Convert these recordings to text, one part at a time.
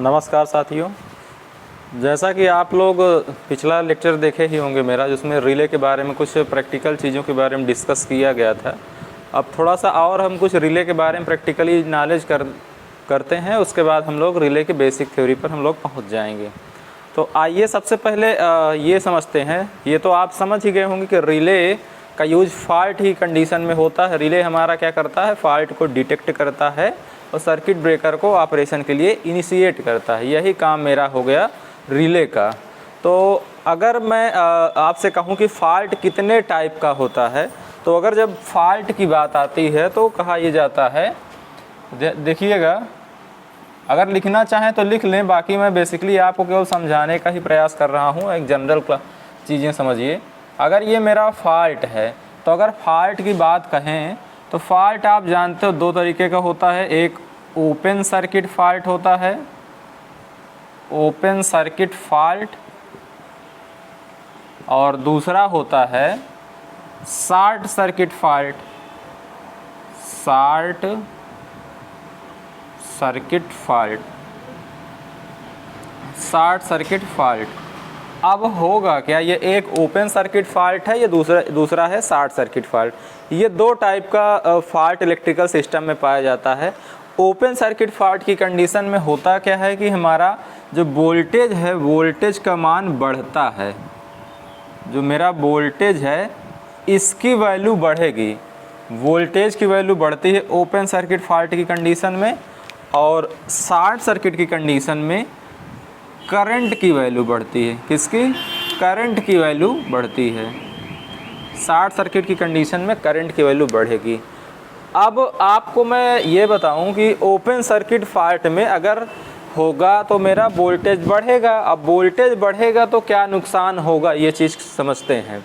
नमस्कार साथियों। जैसा कि आप लोग पिछला लेक्चर देखे ही होंगे मेरा, जिसमें रिले के बारे में कुछ प्रैक्टिकल चीज़ों के बारे में डिस्कस किया गया था। अब थोड़ा सा और हम कुछ रिले के बारे में प्रैक्टिकली नॉलेज करते हैं, उसके बाद हम लोग रिले के बेसिक थ्योरी पर हम लोग पहुंच जाएंगे। तो आइए सबसे पहले ये समझते हैं। ये तो आप समझ ही गए होंगे कि रिले का यूज फॉल्ट ही कंडीशन में होता है। रिले हमारा क्या करता है, फॉल्ट को डिटेक्ट करता है और सर्किट ब्रेकर को ऑपरेशन के लिए इनिशिएट करता है। यही काम मेरा हो गया रिले का। तो अगर मैं आपसे कहूं कि फ़ॉल्ट कितने टाइप का होता है, तो अगर जब फ़ॉल्ट की बात आती है तो कहा यह जाता है, देखिएगा, अगर लिखना चाहें तो लिख लें, बाकी मैं बेसिकली आपको केवल समझाने का ही प्रयास कर रहा हूं। एक जनरल चीज़ें समझिए। अगर ये मेरा फ़ॉल्ट है, तो अगर फ़ॉल्ट की बात कहें तो फ़ॉल्ट आप जानते हो दो तरीके का होता है। एक ओपन सर्किट फ़ॉल्ट होता है, ओपन सर्किट फ़ॉल्ट, और दूसरा होता है short circuit fault, short circuit fault, short circuit fault. अब होगा क्या, ये एक ओपन सर्किट फ़ॉल्ट है, ये दूसरा है शॉर्ट सर्किट फ़ॉल्ट। ये दो टाइप का फ़ॉल्ट इलेक्ट्रिकल सिस्टम में पाया जाता है। ओपन सर्किट फ़ॉल्ट की कंडीशन में होता क्या है कि हमारा जो वोल्टेज है, वोल्टेज का मान बढ़ता है। जो मेरा वोल्टेज है इसकी वैल्यू बढ़ेगी, वोल्टेज की वैल्यू बढ़ती है ओपन सर्किट फ़ॉल्ट की कंडीशन में। और शॉर्ट सर्किट की कंडीशन में करंट की वैल्यू बढ़ती है। किसकी? करंट की वैल्यू बढ़ती है। शॉर्ट सर्किट की कंडीशन में करंट की वैल्यू बढ़ेगी। अब आपको मैं ये बताऊं कि ओपन सर्किट फ़ॉल्ट में अगर होगा तो मेरा वोल्टेज बढ़ेगा। अब वोल्टेज बढ़ेगा तो क्या नुकसान होगा, ये चीज़ समझते हैं।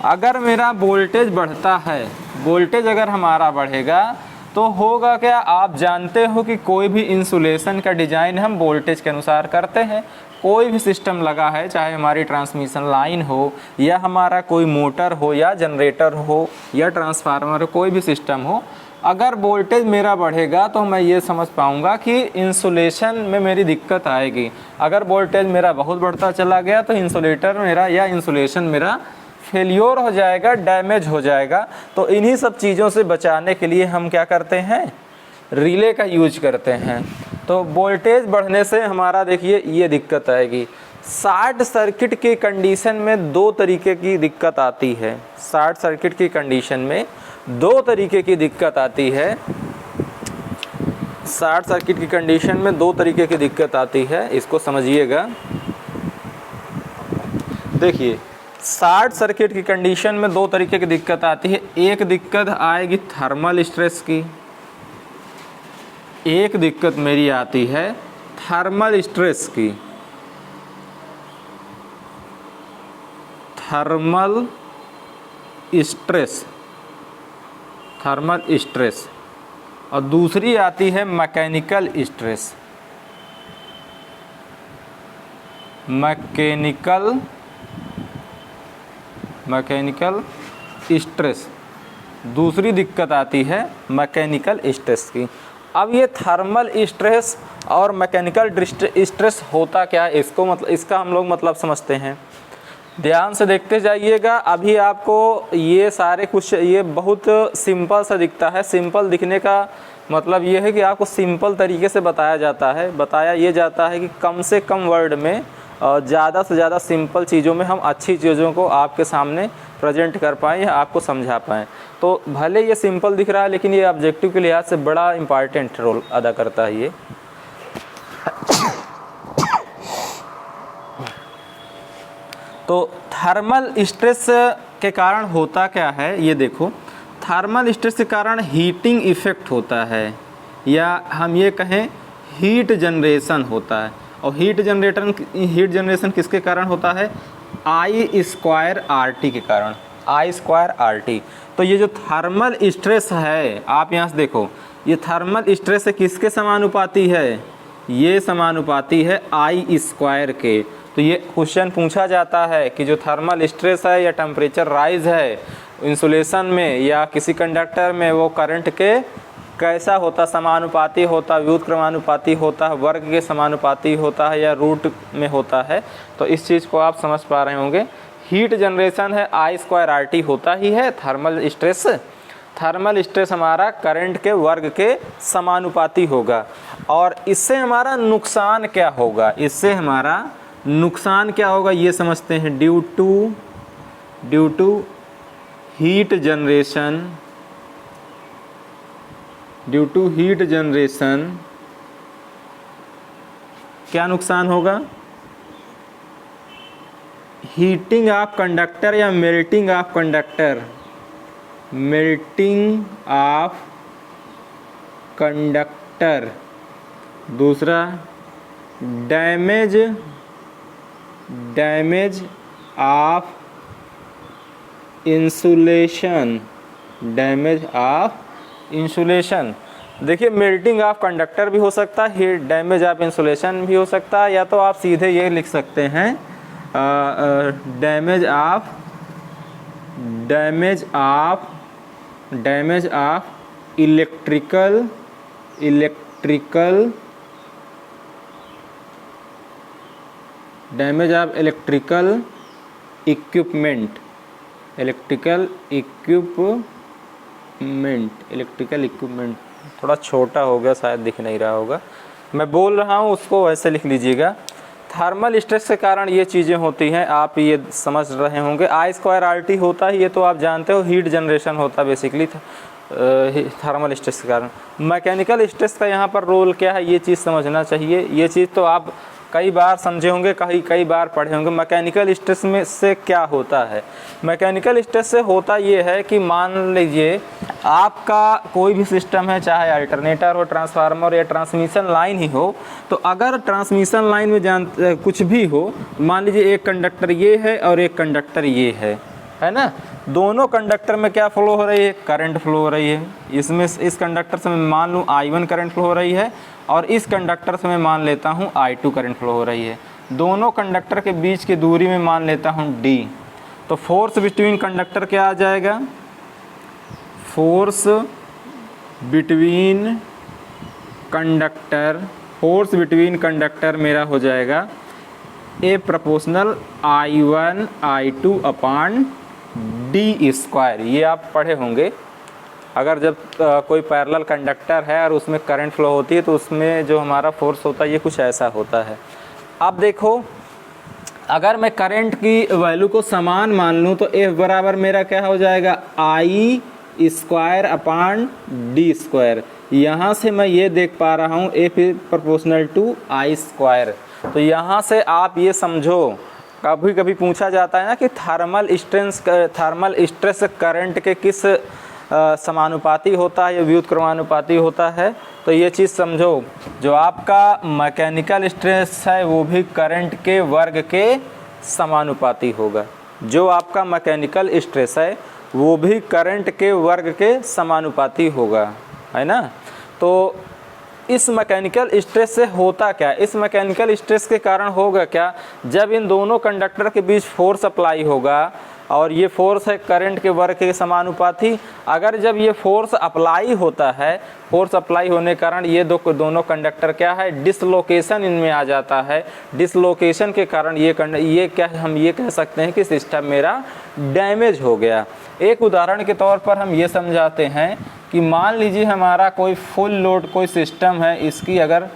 अगर मेरा वोल्टेज बढ़ता है, वोल्टेज अगर हमारा बढ़ेगा तो होगा क्या, आप जानते हो कि कोई भी इंसुलेशन का डिज़ाइन हम वोल्टेज के अनुसार करते हैं। कोई भी सिस्टम लगा है, चाहे हमारी ट्रांसमिशन लाइन हो या हमारा कोई मोटर हो या जनरेटर हो या ट्रांसफार्मर हो, कोई भी सिस्टम हो, अगर वोल्टेज मेरा बढ़ेगा तो मैं ये समझ पाऊँगा कि इंसुलेशन में मेरी दिक्कत आएगी। अगर वोल्टेज मेरा बहुत बढ़ता चला गया तो इंसुलेटर मेरा या इंसुलेशन मेरा फेलियर हो जाएगा, डैमेज हो जाएगा। तो इन्हीं सब चीज़ों से बचाने के लिए हम क्या करते हैं, रिले का यूज करते हैं। तो वोल्टेज बढ़ने से हमारा देखिए ये दिक्कत आएगी। शॉर्ट सर्किट की कंडीशन में दो तरीके की दिक्कत आती है। शॉर्ट सर्किट की कंडीशन में दो तरीके की दिक्कत आती है। शॉर्ट सर्किट की कंडीशन में दो तरीके की दिक्कत आती है, इसको समझिएगा। देखिए, शॉर्ट सर्किट की कंडीशन में दो तरीके की दिक्कत आती है। एक दिक्कत आएगी थर्मल स्ट्रेस की, एक दिक्कत मेरी आती है थर्मल स्ट्रेस की। Thermal stress, thermal stress. और दूसरी आती है मैकेनिकल स्ट्रेस, मैकेनिकल स्ट्रेस। दूसरी दिक्कत आती है मैकेनिकल स्ट्रेस की। अब ये थर्मल स्ट्रेस और मैकेनिकल स्ट्रेस होता क्या है, इसका हम लोग मतलब समझते हैं। ध्यान से देखते जाइएगा। अभी आपको ये सारे कुछ, ये बहुत सिंपल सा दिखता है। सिंपल दिखने का मतलब ये है कि आपको सिंपल तरीके से बताया जाता है। बताया ये जाता है कि कम से कम वर्ड में ज़्यादा से ज़्यादा सिंपल चीज़ों में हम अच्छी चीज़ों को आपके सामने प्रेजेंट कर पाएँ या आपको समझा पाएँ। तो भले ये सिंपल दिख रहा है, लेकिन ये ऑब्जेक्टिव के लिहाज से बड़ा इम्पॉर्टेंट रोल अदा करता है ये। तो थर्मल स्ट्रेस के कारण होता क्या है, ये देखो। थर्मल स्ट्रेस के कारण हीटिंग इफ़ेक्ट होता है, या हम ये कहें हीट जनरेशन होता है। और हीट जनरेशन किसके कारण होता है, I स्क्वायर RT के कारण, I स्क्वायर RT। तो ये जो थर्मल स्ट्रेस है, आप यहाँ से देखो, ये थर्मल स्ट्रेस किसके समानुपाती है, ये समानुपाती है I स्क्वायर के। तो ये क्वेश्चन पूछा जाता है कि जो थर्मल स्ट्रेस है या टेम्परेचर राइज है इंसुलेशन में या किसी कंडक्टर में, वो करंट के कैसा होता, समानुपाती होता, व्युत्क्रमानुपाती होता है, वर्ग के समानुपाती होता है या रूट में होता है। तो इस चीज़ को आप समझ पा रहे होंगे। हीट जनरेशन है I²RT होता ही है। थर्मल स्ट्रेस हमारा करंट के वर्ग के समानुपाती होगा। और इससे हमारा नुकसान क्या होगा, इससे हमारा नुकसान क्या होगा ये समझते हैं। ड्यू टू हीट जनरेशन क्या नुकसान होगा? हीटिंग ऑफ कंडक्टर या मेल्टिंग ऑफ कंडक्टर। दूसरा डैमेज ऑफ इंसुलेशन। देखिए मेल्टिंग ऑफ कंडक्टर भी हो सकता है, हीट डैमेज ऑफ इंसुलेशन भी हो सकता है, या तो आप सीधे ये लिख सकते हैं डैमेज ऑफ इलेक्ट्रिकल इक्विपमेंट। थोड़ा छोटा हो गया, शायद दिख नहीं रहा होगा, मैं बोल रहा हूँ उसको वैसे लिख लीजिएगा। थर्मल स्ट्रेस के कारण ये चीज़ें होती हैं, आप ये समझ रहे होंगे। I²RT होता है, ये तो आप जानते हो, हीट जनरेशन होता है बेसिकली थर्मल स्ट्रेस के कारण। मैकेनिकल स्ट्रेस का यहाँ पर रोल क्या है ये चीज़ समझना चाहिए। ये चीज़ तो आप कई बार समझे होंगे, कई बार पढ़े होंगे। मैकेनिकल स्ट्रेस में से क्या होता है? मैकेनिकल स्ट्रेस से होता ये है कि मान लीजिए आपका कोई भी सिस्टम है, चाहे अल्टरनेटर हो, ट्रांसफार्मर या ट्रांसमिशन लाइन ही हो, तो अगर ट्रांसमिशन लाइन में कुछ भी हो, मान लीजिए एक कंडक्टर ये है और एक कंडक्टर ये है ना, दोनों कंडक्टर में क्या फ्लो हो रही है? करंट फ्लो हो रही है। इसमें इस कंडक्टर से मैं मान लूँ I1 करंट फ्लो हो रही है और इस कंडक्टर से मैं मान लेता हूँ I2 करंट फ्लो हो रही है। दोनों कंडक्टर के बीच की दूरी में मान लेता हूँ D। तो फोर्स बिटवीन कंडक्टर क्या आ जाएगा? फोर्स बिटवीन कंडक्टर मेरा हो जाएगा A proportional I1 I2 upon D²। ये आप पढ़े होंगे, अगर जब कोई पैरेलल कंडक्टर है और उसमें करंट फ्लो होती है तो उसमें जो हमारा फोर्स होता है ये कुछ ऐसा होता है। अब देखो, अगर मैं करंट की वैल्यू को समान मान लूँ तो F बराबर मेरा क्या हो जाएगा? I² upon D²। यहाँ से मैं ये देख पा रहा हूँ F प्रोपोर्शनल टू I²। तो यहाँ से आप ये समझो, कभी कभी पूछा जाता है ना कि थर्मल स्ट्रेस करंट के किस समानुपाती होता है या व्युत्क्रमानुपाती होता है। तो ये चीज़ समझो, जो आपका मैकेनिकल स्ट्रेस है वो भी करंट के वर्ग के समानुपाती होगा। जो आपका मैकेनिकल स्ट्रेस है वो भी करंट के वर्ग के समानुपाती होगा, है ना। तो इस मैकेनिकल स्ट्रेस से होता क्या? इस मैकेनिकल स्ट्रेस के कारण होगा क्या? जब इन दोनों कंडक्टर के बीच फोर्स अप्लाई होगा और ये फोर्स है करंट के वर्ग के समानुपाती। अगर जब ये फोर्स अप्लाई होता है, फोर्स अप्लाई होने के कारण ये दोनों कंडक्टर क्या है? डिसलोकेशन इनमें आ जाता है। डिसलोकेशन के कारण ये क्या हम ये कह सकते हैं कि सिस्टम मेरा डैमेज हो गया। एक उदाहरण के तौर पर हम ये समझाते हैं कि मान लीजिए हमारा कोई फुल लोड कोई सिस्टम है, इसकी अगर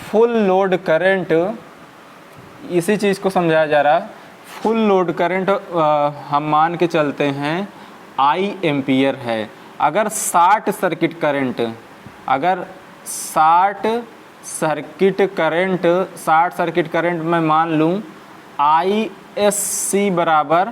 फुल लोड करंट, इसी चीज़ को समझाया जा रहा है, फुल लोड करंट हम मान के चलते हैं I एम्पियर है। अगर शॉर्ट सर्किट करंट मैं मान लूँ ISC बराबर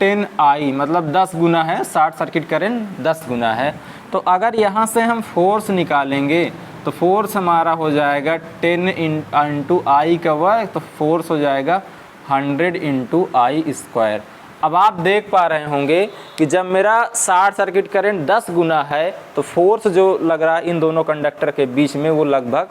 10I, मतलब 10 गुना है, शॉर्ट सर्किट करंट 10 गुना है। तो अगर यहाँ से हम फोर्स निकालेंगे तो फोर्स हमारा हो जाएगा 10 इंटू I का वर्ग, तो फोर्स हो जाएगा 100 इंटू I²। अब आप देख पा रहे होंगे कि जब मेरा शॉर्ट सर्किट करंट 10 गुना है तो फोर्स जो लग रहा है इन दोनों कंडक्टर के बीच में वो लगभग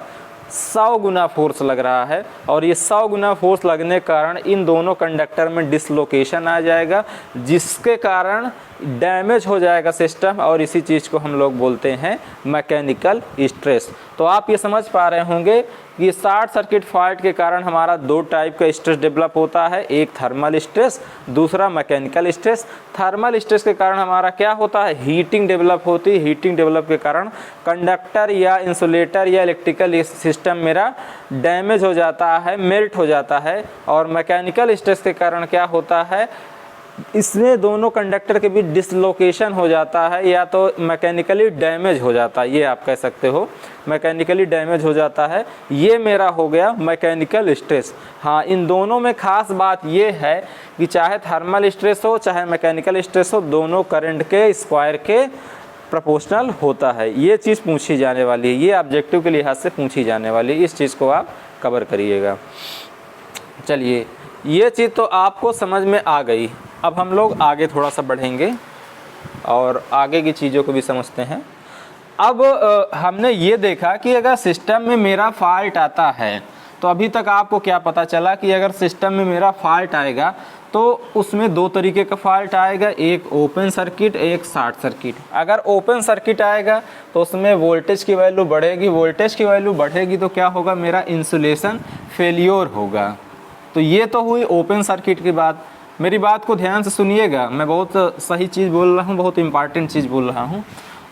100 गुना फोर्स लग रहा है, और ये 100 गुना फोर्स लगने के कारण इन दोनों कंडक्टर में डिसलोकेशन आ जाएगा, जिसके कारण डैमेज हो जाएगा सिस्टम, और इसी चीज़ को हम लोग बोलते हैं मैकेनिकल स्ट्रेस। तो आप ये समझ पा रहे होंगे कि शॉर्ट सर्किट फॉल्ट के कारण हमारा दो टाइप का स्ट्रेस डेवलप होता है, एक थर्मल स्ट्रेस, दूसरा मैकेनिकल स्ट्रेस। थर्मल स्ट्रेस के कारण हमारा क्या होता है, हीटिंग डेवलप होती है। हीटिंग डेवलप के कारण कंडक्टर या इंसुलेटर या इलेक्ट्रिकल सिस्टम मेरा डैमेज हो जाता है, मेल्ट हो जाता है। और मैकेनिकल स्ट्रेस के कारण क्या होता है, इसमें दोनों कंडक्टर के बीच डिसलोकेशन हो जाता है, या तो मैकेनिकली डैमेज हो जाता है, ये आप कह सकते हो, मैकेनिकली डैमेज हो जाता है। ये मेरा हो गया मैकेनिकल स्ट्रेस। हाँ, इन दोनों में खास बात ये है कि चाहे थर्मल स्ट्रेस हो चाहे मैकेनिकल स्ट्रेस हो, दोनों करंट के स्क्वायर के प्रोपोर्शनल होता है। ये चीज़ पूछी जाने वाली है, ये ऑब्जेक्टिव के लिहाज से पूछी जाने वाली है, इस चीज़ को आप कवर करिएगा। चलिए, ये चीज़ तो आपको समझ में आ गई। अब हम लोग आगे थोड़ा सा बढ़ेंगे और आगे की चीज़ों को भी समझते हैं। अब हमने ये देखा कि अगर सिस्टम में मेरा फॉल्ट आता है, तो अभी तक आपको क्या पता चला कि अगर सिस्टम में मेरा फॉल्ट आएगा तो उसमें दो तरीके का फॉल्ट आएगा, एक ओपन सर्किट, एक शॉर्ट सर्किट। अगर ओपन सर्किट आएगा तो उसमें वोल्टेज की वैल्यू बढ़ेगी, वोल्टेज की वैल्यू बढ़ेगी तो क्या होगा, मेरा इंसुलेशन फेलियर होगा। तो ये तो हुई ओपन सर्किट की बात। मेरी बात को ध्यान से सुनिएगा, मैं बहुत सही चीज़ बोल रहा हूँ, बहुत इंपॉर्टेंट चीज़ बोल रहा हूँ।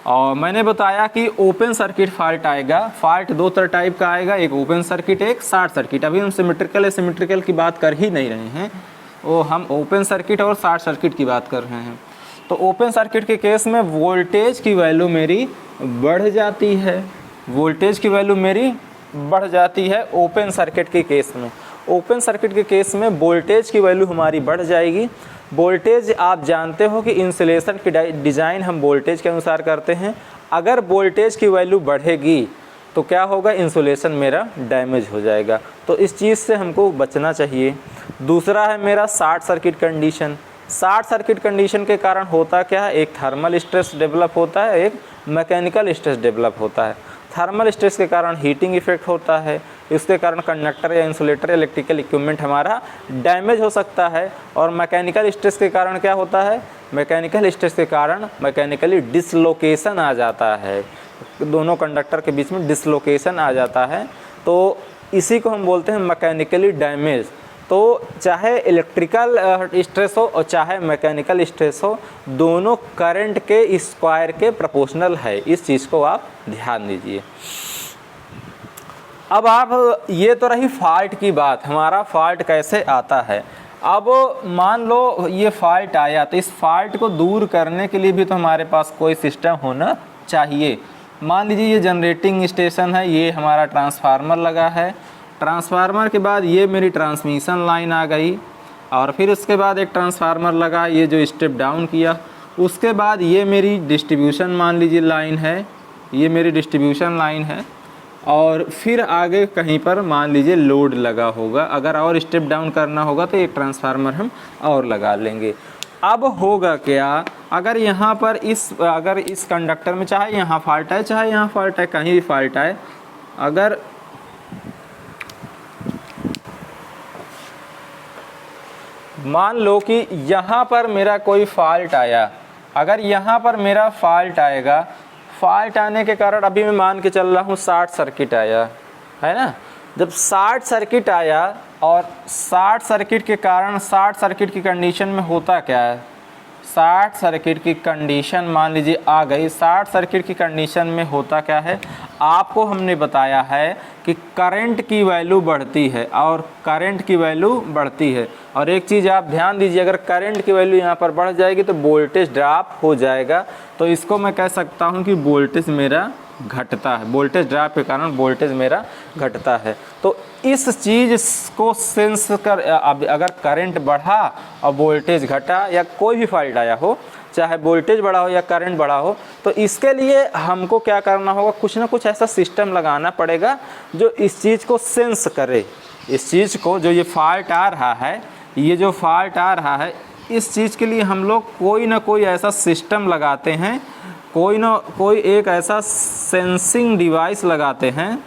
और मैंने बताया कि ओपन सर्किट फॉल्ट आएगा, फॉल्ट दो तरह टाइप का आएगा, एक ओपन सर्किट, एक शॉर्ट सर्किट। अभी हम सिमेट्रिकल की बात कर ही नहीं रहे हैं, वो हम ओपन सर्किट और शॉर्ट सर्किट की बात कर रहे हैं। तो ओपन सर्किट के केस में वोल्टेज की वैल्यू मेरी बढ़ जाती है, वोल्टेज की वैल्यू मेरी बढ़ जाती है ओपन सर्किट के केस में। ओपन सर्किट के केस में वोल्टेज की वैल्यू हमारी बढ़ जाएगी। वोल्टेज आप जानते हो कि इंसुलेशन की डिज़ाइन हम वोल्टेज के अनुसार करते हैं। अगर वोल्टेज की वैल्यू बढ़ेगी तो क्या होगा, इंसुलेशन मेरा डैमेज हो जाएगा। तो इस चीज़ से हमको बचना चाहिए। दूसरा है मेरा short circuit condition. Short circuit condition के कारण होता क्या है, एक थर्मल स्ट्रेस डेवलप होता है, एक मैकेनिकल स्ट्रेस डेवलप होता है। थर्मल स्ट्रेस के कारण हीटिंग इफेक्ट होता है, इसके कारण कंडक्टर या इंसुलेटर इलेक्ट्रिकल इक्विपमेंट हमारा डैमेज हो सकता है। और मैकेनिकल स्ट्रेस के कारण क्या होता है, मैकेनिकल स्ट्रेस के कारण मैकेनिकली डिसलोकेशन आ जाता है, दोनों कंडक्टर के बीच में डिसलोकेशन आ जाता है। तो इसी को हम बोलते हैं मैकेनिकली डैमेज। तो चाहे इलेक्ट्रिकल स्ट्रेस हो और चाहे मैकेनिकल स्ट्रेस हो, दोनों करंट के स्क्वायर के प्रोपोर्शनल है, इस चीज़ को आप ध्यान दीजिए। अब आप, ये तो रही फॉल्ट की बात, हमारा फॉल्ट कैसे आता है। अब मान लो ये फॉल्ट आया, तो इस फॉल्ट को दूर करने के लिए भी तो हमारे पास कोई सिस्टम होना चाहिए। मान लीजिए ये जनरेटिंग स्टेशन है, ये हमारा ट्रांसफार्मर लगा है, ट्रांसफार्मर के बाद ये मेरी ट्रांसमिशन लाइन आ गई, और फिर उसके बाद एक ट्रांसफार्मर लगा, ये जो स्टेप डाउन किया, उसके बाद ये मेरी डिस्ट्रीब्यूशन मान लीजिए लाइन है, ये मेरी डिस्ट्रीब्यूशन लाइन है, और फिर आगे कहीं पर मान लीजिए लोड लगा होगा। अगर और स्टेप डाउन करना होगा तो एक ट्रांसफार्मर हम और लगा लेंगे। अब होगा क्या, अगर यहाँ पर अगर इस कंडक्टर में चाहे यहाँ फॉल्ट है चाहे यहाँ फॉल्ट है, कहीं भी फॉल्ट है, अगर मान लो कि यहाँ पर मेरा कोई फॉल्ट आया, अगर यहाँ पर मेरा फॉल्ट आएगा, फॉल्ट आने के कारण अभी मैं मान के चल रहा हूँ शॉर्ट सर्किट आया है ना। जब शॉर्ट सर्किट आया और शॉर्ट सर्किट के कारण शॉर्ट सर्किट की कंडीशन में होता क्या है, शॉर्ट सर्किट की कंडीशन मान लीजिए आ गई। शॉर्ट सर्किट की कंडीशन में होता क्या है, आपको हमने बताया है कि करंट की वैल्यू बढ़ती है और करंट की वैल्यू बढ़ती है। और एक चीज़ आप ध्यान दीजिए, अगर करंट की वैल्यू यहाँ पर बढ़ जाएगी तो वोल्टेज ड्रॉप हो जाएगा। तो इसको मैं कह सकता हूँ कि वोल्टेज मेरा घटता है, वोल्टेज ड्रॉप के कारण वोल्टेज मेरा घटता है। तो इस चीज़ को सेंस कर, अब अगर करंट बढ़ा और वोल्टेज घटा या कोई भी फॉल्ट आया हो, चाहे वोल्टेज बढ़ा हो या करंट बढ़ा हो, तो इसके लिए हमको क्या करना होगा, कुछ ना कुछ ऐसा सिस्टम लगाना पड़ेगा जो इस चीज़ को सेंस करे। इस चीज़ को, जो ये फॉल्ट आ रहा है, ये जो फॉल्ट आ रहा है, इस चीज़ के लिए हम लोग कोई ना कोई ऐसा सिस्टम लगाते हैं, कोई ना कोई एक ऐसा सेंसिंग डिवाइस लगाते हैं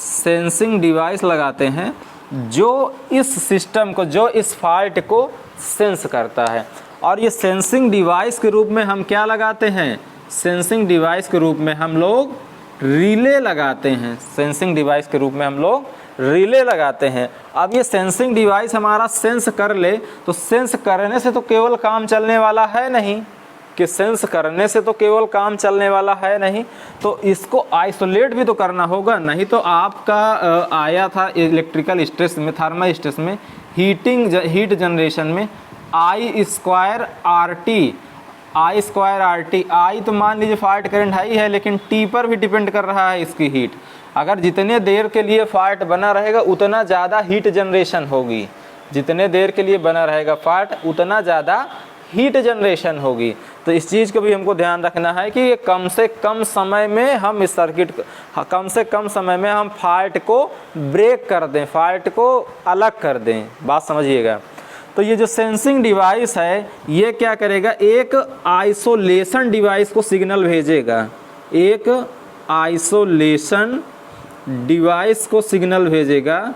सेंसिंग डिवाइस लगाते हैं जो इस सिस्टम को, जो इस फॉल्ट को सेंस करता है। और ये सेंसिंग डिवाइस के रूप में हम क्या लगाते हैं, सेंसिंग डिवाइस के रूप में हम लोग रिले लगाते हैं। सेंसिंग डिवाइस के रूप में हम लोग रिले लगाते हैं। अब ये सेंसिंग डिवाइस हमारा सेंस कर ले, तो सेंस करने से तो केवल काम चलने वाला है नहीं, कि सेंस करने से तो केवल काम चलने वाला है नहीं, तो इसको आइसोलेट भी तो करना होगा। नहीं तो आपका आया था इलेक्ट्रिकल स्ट्रेस में, थर्मल स्ट्रेस में, हीट जनरेशन में I square R T, I square R T. I तो मान लीजिए फॉल्ट करंट हाई है, लेकिन टी पर भी डिपेंड कर रहा है इसकी हीट। अगर जितने देर के लिए फॉल्ट बना रहेगा उतना ज़्यादा हीट जनरेशन होगी, जितने देर के लिए बना रहेगा फॉल्ट उतना ज़्यादा हीट जनरेशन होगी। तो इस चीज़ को भी हमको ध्यान रखना है कि ये कम से कम समय में हम इस सर्किट, कम से कम समय में हम फॉल्ट को ब्रेक कर दें, फॉल्ट को अलग कर दें। बात समझिएगा। तो ये जो सेंसिंग डिवाइस है ये क्या करेगा, एक आइसोलेशन डिवाइस को सिग्नल भेजेगा, एक आइसोलेशन डिवाइस को सिग्नल भेजेगा,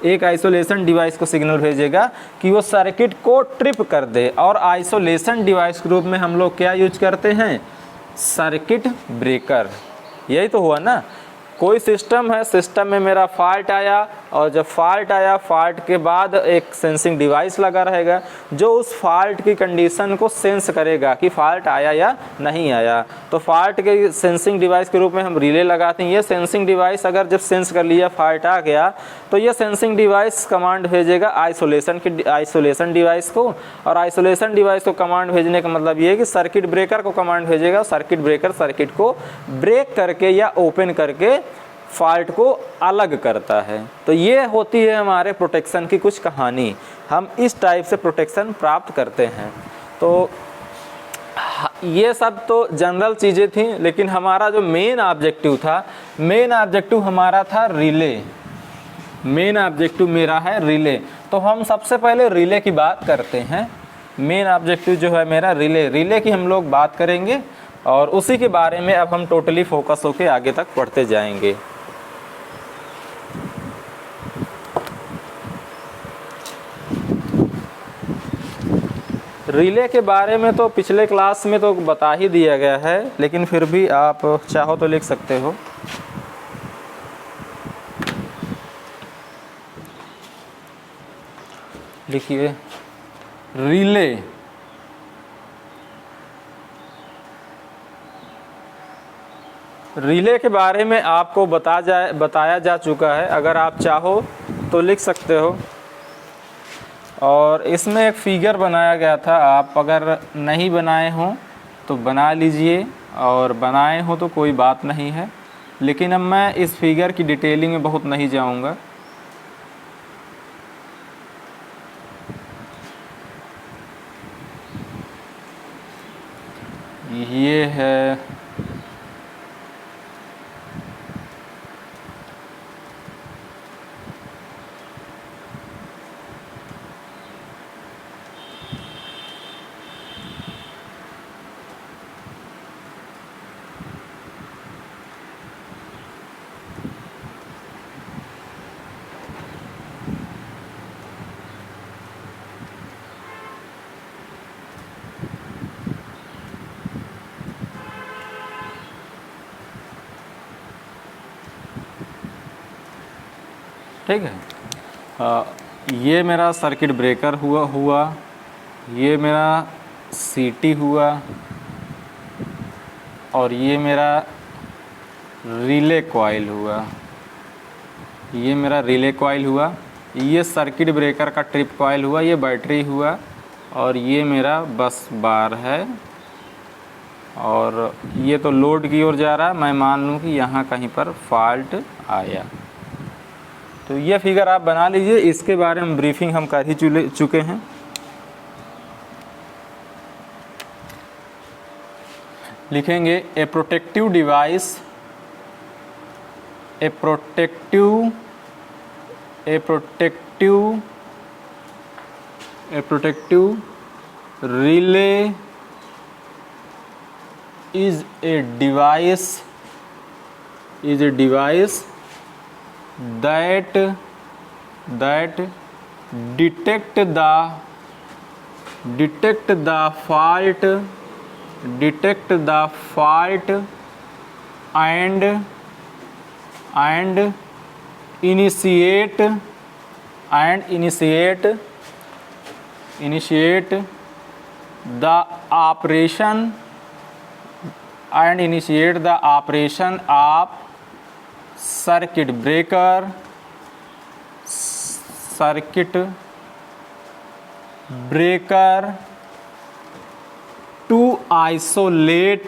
एक आइसोलेशन डिवाइस को सिग्नल भेजेगा कि वो सर्किट को ट्रिप कर दे। और आइसोलेशन डिवाइस के रूप में हम लोग क्या यूज करते हैं, सर्किट ब्रेकर। यही तो हुआ ना, कोई सिस्टम है, सिस्टम में मेरा फॉल्ट आया, और जब फॉल्ट आया, फॉल्ट के बाद एक सेंसिंग डिवाइस लगा रहेगा जो उस फॉल्ट की कंडीशन को सेंस करेगा कि फॉल्ट आया या नहीं आया। तो फॉल्ट के सेंसिंग डिवाइस के रूप में हम रिले लगाते हैं। ये सेंसिंग डिवाइस अगर जब सेंस कर लिया फॉल्ट आ गया, तो ये सेंसिंग डिवाइस कमांड भेजेगा आइसोलेशन डिवाइस को। और आइसोलेशन डिवाइस को कमांड भेजने का मतलब ये है कि सर्किट ब्रेकर को कमांड भेजेगा। सर्किट ब्रेकर सर्किट को ब्रेक करके या ओपन करके फॉल्ट को अलग करता है। तो ये होती है हमारे प्रोटेक्शन की कुछ कहानी। हम इस टाइप से प्रोटेक्शन प्राप्त करते हैं। तो ये सब तो जनरल चीज़ें थी, लेकिन हमारा जो मेन ऑब्जेक्टिव था, मेन ऑब्जेक्टिव हमारा था रिले। मेन ऑब्जेक्टिव मेरा है रिले। तो हम सबसे पहले रिले की बात करते हैं। मेन ऑब्जेक्टिव जो है मेरा रिले की हम लोग बात करेंगे, और उसी के बारे में अब हम टोटली फोकस होके आगे तक पढ़ते जाएंगे। रिले के बारे में तो पिछले क्लास में तो बता ही दिया गया है, लेकिन फिर भी आप चाहो तो लिख सकते हो। लिखिए रिले। रिले के बारे में आपको बताया जा चुका है। अगर आप चाहो तो लिख सकते हो। और इसमें एक फिगर बनाया गया था, आप अगर नहीं बनाए हों तो बना लीजिए, और बनाए हो तो कोई बात नहीं है। लेकिन अब मैं इस फिगर की डिटेलिंग में बहुत नहीं जाऊंगा। ये है ठीक है। ये मेरा सर्किट ब्रेकर हुआ, ये मेरा सीटी हुआ, और ये मेरा रिले कॉइल हुआ, ये मेरा रिले कॉइल हुआ, ये सर्किट ब्रेकर का ट्रिप कॉइल हुआ, ये बैटरी हुआ, और ये मेरा बस बार है। और ये तो लोड की ओर जा रहा है, मैं मान लूँ कि यहाँ कहीं पर फॉल्ट आया। तो ये फिगर आप बना लीजिए। इसके बारे में ब्रीफिंग हम कर ही चुके हैं। लिखेंगे ए protective device, A protective relay is a device that detect the fault and initiate the operation of circuit breaker to isolate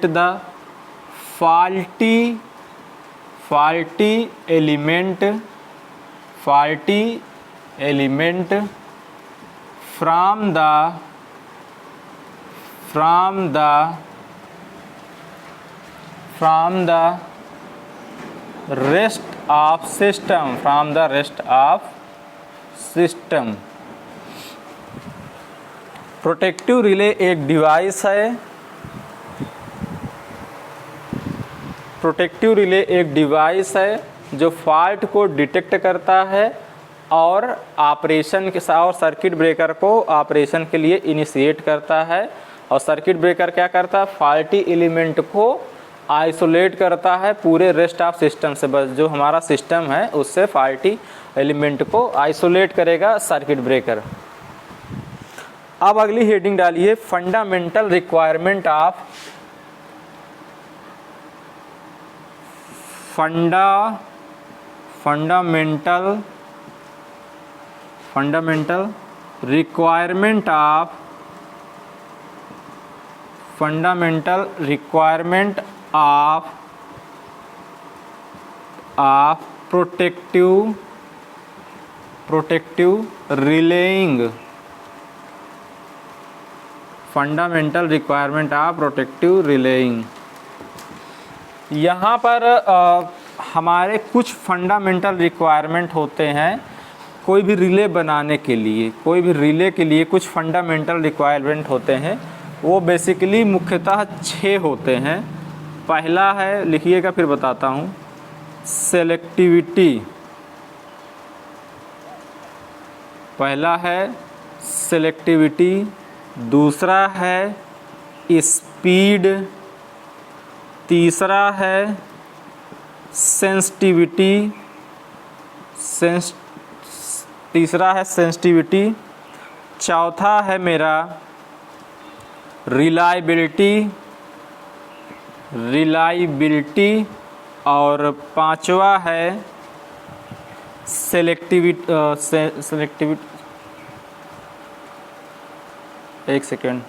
the faulty element from the rest of system। Protective relay एक device है जो fault को detect करता है और operation के साथ और सर्किट ब्रेकर को ऑपरेशन के लिए इनिशिएट करता है। और सर्किट ब्रेकर क्या करता है? फॉल्टी एलिमेंट को आइसोलेट करता है पूरे रेस्ट ऑफ सिस्टम से। बस जो हमारा सिस्टम है उससे फॉल्टी एलिमेंट को आइसोलेट करेगा सर्किट ब्रेकर। अब अगली हेडिंग डालिए fundamental requirement of fundamental requirement of protective relaying। Fundamental requirement of protective relying. यहाँ पर हमारे कुछ फंडामेंटल रिक्वायरमेंट होते हैं कोई भी रिले बनाने के लिए। कुछ फंडामेंटल रिक्वायरमेंट होते हैं, वो बेसिकली मुख्यतः 6 होते हैं। पहला है, लिखिएगा फिर बताता हूँ, सेलेक्टिविटी। पहला है सेलेक्टिविटी, दूसरा है स्पीड, तीसरा है सेंसिटिविटी, चौथा है मेरा रिलायबिलिटी और पांचवा है सेलेक्टिविटी। एक सेकेंड,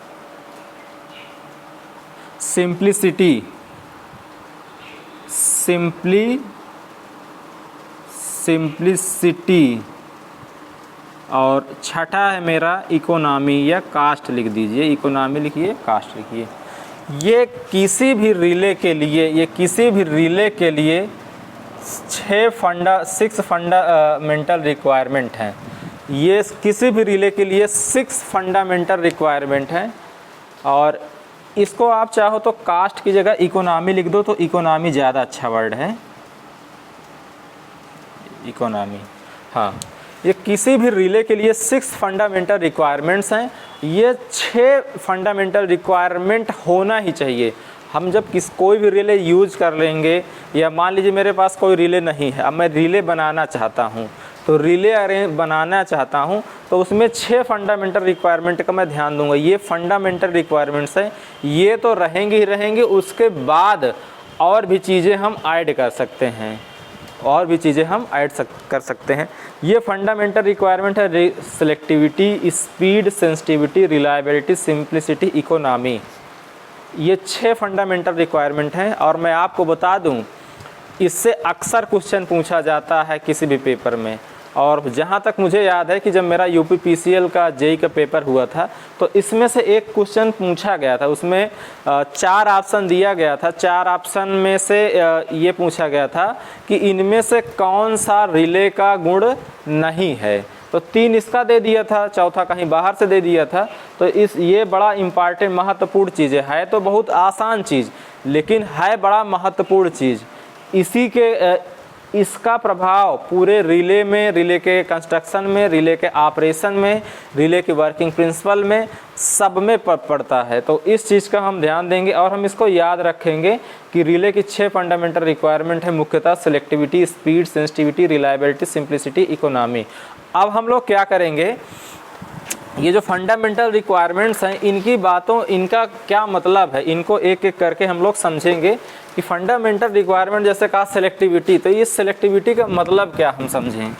सिंप्लिसिटी और छठा है मेरा इकोनॉमी या कास्ट। लिख दीजिए, इकोनॉमी लिखिए, कास्ट लिखिए। ये किसी भी रिले के लिए 6 फंडामेंटल रिक्वायरमेंट हैं। ये किसी भी रिले के लिए 6 फंडामेंटल रिक्वायरमेंट हैं। और इसको आप चाहो तो कास्ट की जगह इकोनॉमी लिख दो, तो इकोनॉमी ज़्यादा अच्छा वर्ड है, इकोनॉमी। हाँ, ये किसी भी रिले के लिए 6 फंडामेंटल रिक्वायरमेंट्स हैं। ये 6 फंडामेंटल रिक्वायरमेंट होना ही चाहिए। हम जब कोई भी रिले यूज कर लेंगे, या मान लीजिए मेरे पास कोई रिले नहीं है, अब मैं रिले बनाना चाहता हूँ, तो रिले बनाना चाहता हूँ तो उसमें 6 फंडामेंटल रिक्वायरमेंट का मैं ध्यान दूंगा। ये फंडामेंटल रिक्वायरमेंट्स हैं, ये तो रहेंगे ही रहेंगे। उसके बाद और भी चीज़ें हम ऐड कर सकते हैं, ये फंडामेंटल रिक्वायरमेंट है selectivity, speed, sensitivity, reliability, simplicity, economy. ये 6 फंडामेंटल रिक्वायरमेंट हैं। और मैं आपको बता दूं, इससे अक्सर क्वेश्चन पूछा जाता है किसी भी पेपर में। और जहाँ तक मुझे याद है कि जब मेरा यूपीपीसीएल का जेई का पेपर हुआ था, तो इसमें से एक क्वेश्चन पूछा गया था। उसमें 4 ऑप्शन दिया गया था। 4 ऑप्शन में से ये पूछा गया था कि इनमें से कौन सा रिले का गुण नहीं है। तो 3 इसका दे दिया था, चौथा कहीं बाहर से दे दिया था। तो ये बड़ा इम्पॉर्टेंट महत्वपूर्ण चीज़ है तो बहुत आसान चीज़, लेकिन है बड़ा महत्वपूर्ण चीज़। इसका प्रभाव पूरे रिले में, रिले के कंस्ट्रक्शन में, रिले के ऑपरेशन में, रिले की वर्किंग प्रिंसिपल में, सब में पड़ता है। तो इस चीज़ का हम ध्यान देंगे और हम इसको याद रखेंगे कि रिले की 6 फंडामेंटल रिक्वायरमेंट है, मुख्यतः selectivity, speed, sensitivity, reliability, simplicity, economy. अब हम लोग क्या करेंगे, ये जो फंडामेंटल रिक्वायरमेंट्स हैं इनकी बातों, इनका क्या मतलब है, इनको एक एक करके हम लोग समझेंगे कि फंडामेंटल रिक्वायरमेंट जैसे कहा सिलेक्टिविटी, तो इस सिलेक्टिविटी का मतलब क्या हम समझें।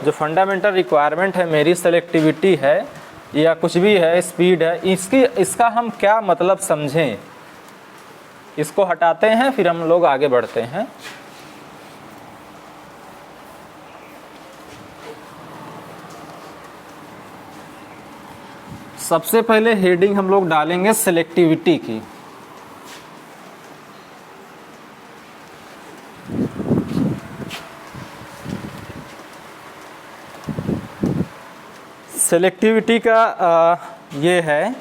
जो फंडामेंटल रिक्वायरमेंट है मेरी, सिलेक्टिविटी है या कुछ भी है, स्पीड है, इसका हम क्या मतलब समझें, इसको हटाते हैं फिर हम लोग आगे बढ़ते हैं। सबसे पहले हेडिंग हम लोग डालेंगे सिलेक्टिविटी की। सिलेक्टिविटी का ये है,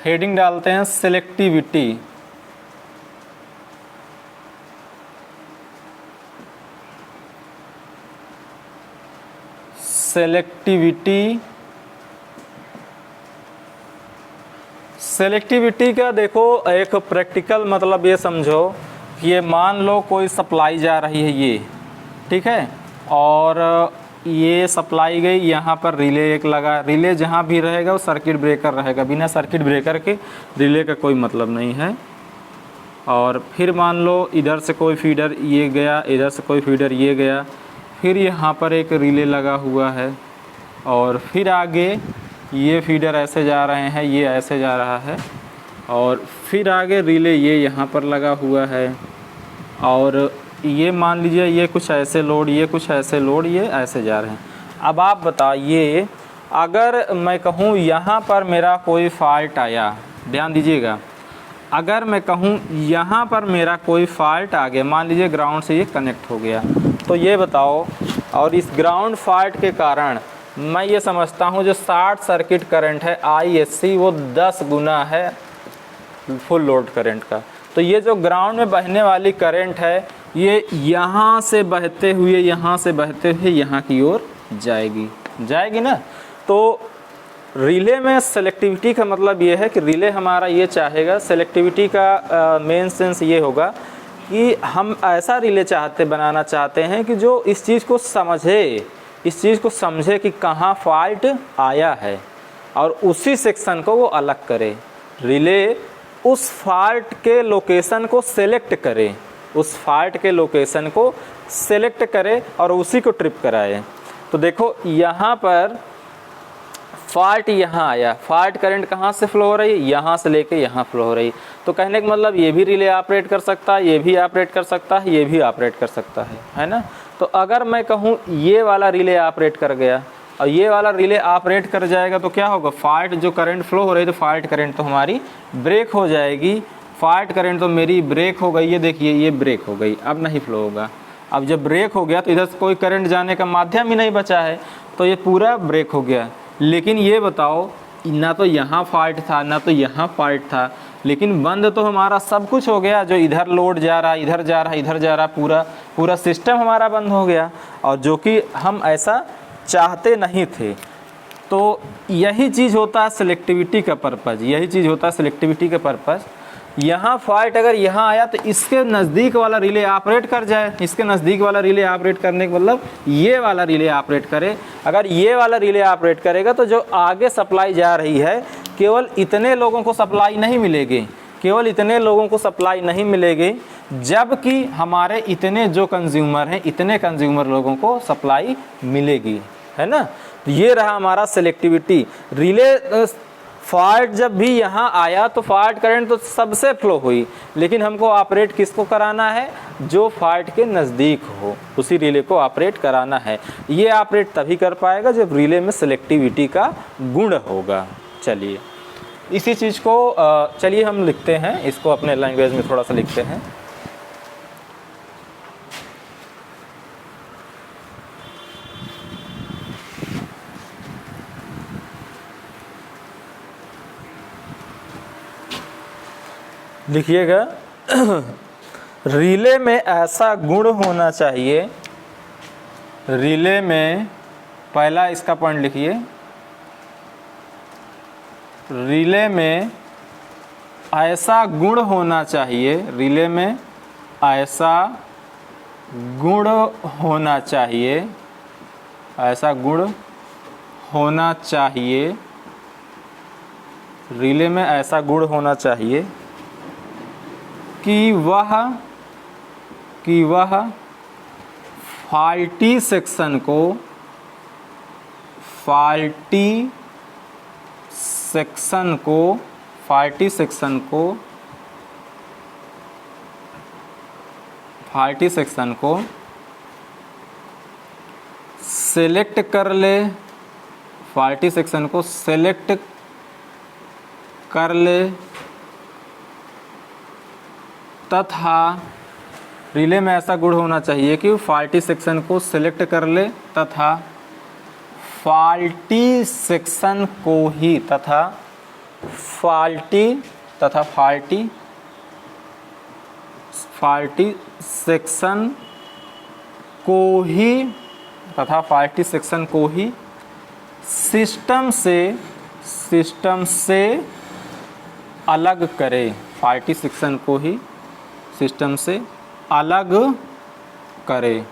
हेडिंग डालते हैं सिलेक्टिविटी। सेलेक्टिविटी का देखो एक प्रैक्टिकल मतलब ये समझो कि ये मान लो कोई सप्लाई जा रही है ये, ठीक है, और ये सप्लाई गई, यहाँ पर रिले एक लगा, रिले जहाँ भी रहेगा वो सर्किट ब्रेकर रहेगा, बिना सर्किट ब्रेकर के रिले का कोई मतलब नहीं है। और फिर मान लो इधर से कोई फीडर ये गया, इधर से कोई फीडर ये गया, फिर यहाँ पर एक रिले लगा हुआ है, और फिर आगे ये फीडर ऐसे जा रहे हैं, ये ऐसे जा रहा है, और फिर आगे रिले ये यहाँ पर लगा हुआ है, और ये मान लीजिए ये कुछ ऐसे लोड, ये कुछ ऐसे लोड, ये ऐसे जा रहे हैं। अब आप बताइए, अगर मैं कहूँ यहाँ पर मेरा कोई फॉल्ट आया, ध्यान दीजिएगा, अगर मैं कहूँ यहाँ पर मेरा कोई फॉल्ट आ गया, मान लीजिए ग्राउंड से ये कनेक्ट हो गया, तो ये बताओ, और इस ग्राउंड फॉल्ट के कारण मैं ये समझता हूँ जो शॉर्ट सर्किट करंट है ISC वो 10 गुना है फुल लोड करंट का। तो ये जो ग्राउंड में बहने वाली करंट है ये यहाँ से बहते हुए, यहाँ से बहते हुए यहाँ की ओर जाएगी ना। तो रिले में सेलेक्टिविटी का मतलब ये है कि रिले हमारा ये चाहेगा, सेलेक्टिविटी का मेन सेंस ये होगा कि हम ऐसा रिले बनाना चाहते हैं कि जो इस चीज़ को समझे कि कहाँ फॉल्ट आया है और उसी सेक्शन को वो अलग करे। रिले उस फॉल्ट के लोकेशन को सेलेक्ट करे, उस फॉल्ट के लोकेशन को सेलेक्ट करे और उसी को ट्रिप कराए। तो देखो यहाँ पर फॉल्ट यहाँ आया, फॉल्ट करंट कहाँ से फ्लो हो रही है, यहाँ से लेके यहाँ फ्लो हो रही है। तो कहने का मतलब ये भी रिले ऑपरेट कर सकता है, ये भी ऑपरेट कर सकता है, ये भी ऑपरेट कर सकता है ना। तो अगर मैं कहूँ ये वाला रिले ऑपरेट कर गया और ये वाला रिले ऑपरेट कर जाएगा तो क्या होगा, फॉल्ट जो करंट फ्लो हो रही है तो फॉल्ट करंट तो हमारी ब्रेक हो जाएगी। फॉल्ट करंट तो मेरी ब्रेक हो गई, ये देखिए ये ब्रेक हो गई, अब नहीं फ्लो होगा। अब जब ब्रेक हो गया तो इधर से कोई करंट जाने का माध्यम ही नहीं बचा है, तो ये पूरा ब्रेक हो गया। लेकिन ये बताओ, ना तो यहाँ फॉल्ट था ना तो यहाँ फॉल्ट था, लेकिन बंद तो हमारा सब कुछ हो गया। जो इधर लोड जा रहा, इधर जा रहा, इधर जा रहा, पूरा सिस्टम हमारा बंद हो गया, और जो कि हम ऐसा चाहते नहीं थे। तो यही चीज़ होता है सिलेक्टिविटी का पर्पज़, यही चीज़ होता है सिलेक्टिविटी का पर्पज़। यहाँ फॉल्ट अगर यहाँ आया तो इसके नज़दीक वाला रिले ऑपरेट कर जाए, इसके नज़दीक वाला रिले ऑपरेट करने का मतलब ये वाला रिले ऑपरेट करे। अगर ये वाला रिले ऑपरेट करेगा तो जो आगे सप्लाई जा रही है केवल इतने लोगों को सप्लाई नहीं मिलेगी, केवल इतने लोगों को सप्लाई नहीं मिलेगी, जबकि हमारे इतने जो कंज्यूमर हैं, इतने कंज्यूमर लोगों को सप्लाई मिलेगी, है ना। तो ये रहा हमारा सेलेक्टिविटी। रिले फॉल्ट जब भी यहाँ आया तो फॉल्ट करंट तो सबसे फ्लो हुई, लेकिन हमको ऑपरेट किसको कराना है, जो फॉल्ट के नज़दीक हो उसी रिले को ऑपरेट कराना है। ये ऑपरेट तभी कर पाएगा जब रिले में सेलेक्टिविटी का गुण होगा। चलिए इसी चीज़ को चलिए हम लिखते हैं, इसको अपने लैंग्वेज में थोड़ा सा लिखते हैं। लिखिएगा रिले में ऐसा गुण होना चाहिए, रिले में पहला इसका पॉइंट लिखिए, रिले में ऐसा गुण होना चाहिए, रिले में ऐसा गुण होना चाहिए, ऐसा गुण होना चाहिए, रिले में ऐसा गुण होना चाहिए कि वह फॉल्टी सेक्शन को सेलेक्ट कर ले, फॉल्टी सेक्शन को सेलेक्ट कर ले तथा रिले में ऐसा गुण होना चाहिए कि फॉल्टी सेक्शन को सेलेक्ट कर ले तथा फॉल्टी सेक्शन को ही फॉल्टी सेक्शन को ही सिस्टम से अलग करे, फॉल्टी सेक्शन को ही सिस्टम से अलग करे।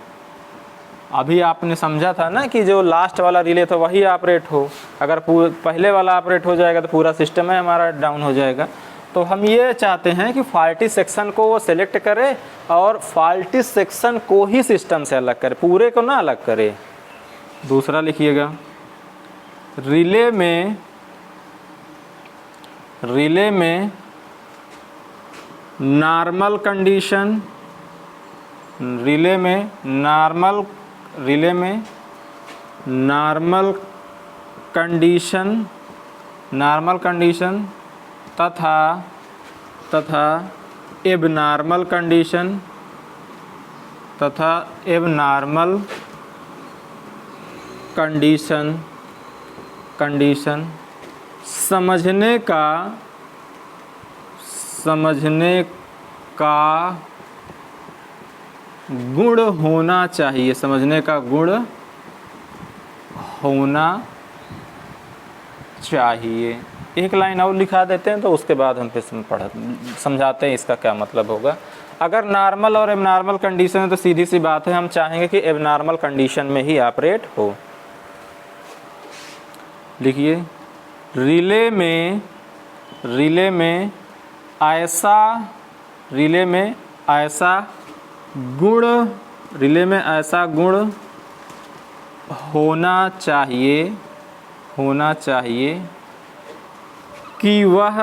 अभी आपने समझा था ना कि जो लास्ट वाला रिले था वही ऑपरेट हो, अगर पहले वाला ऑपरेट हो जाएगा तो पूरा सिस्टम है हमारा डाउन हो जाएगा। तो हम ये चाहते हैं कि फॉल्टी सेक्शन को वो सेलेक्ट करे और फॉल्टी सेक्शन को ही सिस्टम से अलग करे, पूरे को ना अलग करे। दूसरा लिखिएगा, रिले में नॉर्मल कंडीशन, रिले में नॉर्मल कंडीशन तथा एबनॉर्मल कंडीशन समझने का गुण होना चाहिए, समझने का गुण होना चाहिए। एक लाइन और लिखा देते हैं तो उसके बाद हम फिर समझाते हैं इसका क्या मतलब होगा। अगर नॉर्मल और एबनॉर्मल कंडीशन है तो सीधी सी बात है, हम चाहेंगे कि एबनॉर्मल कंडीशन में ही ऑपरेट हो। लिखिए, रिले में ऐसा गुण होना चाहिए कि वह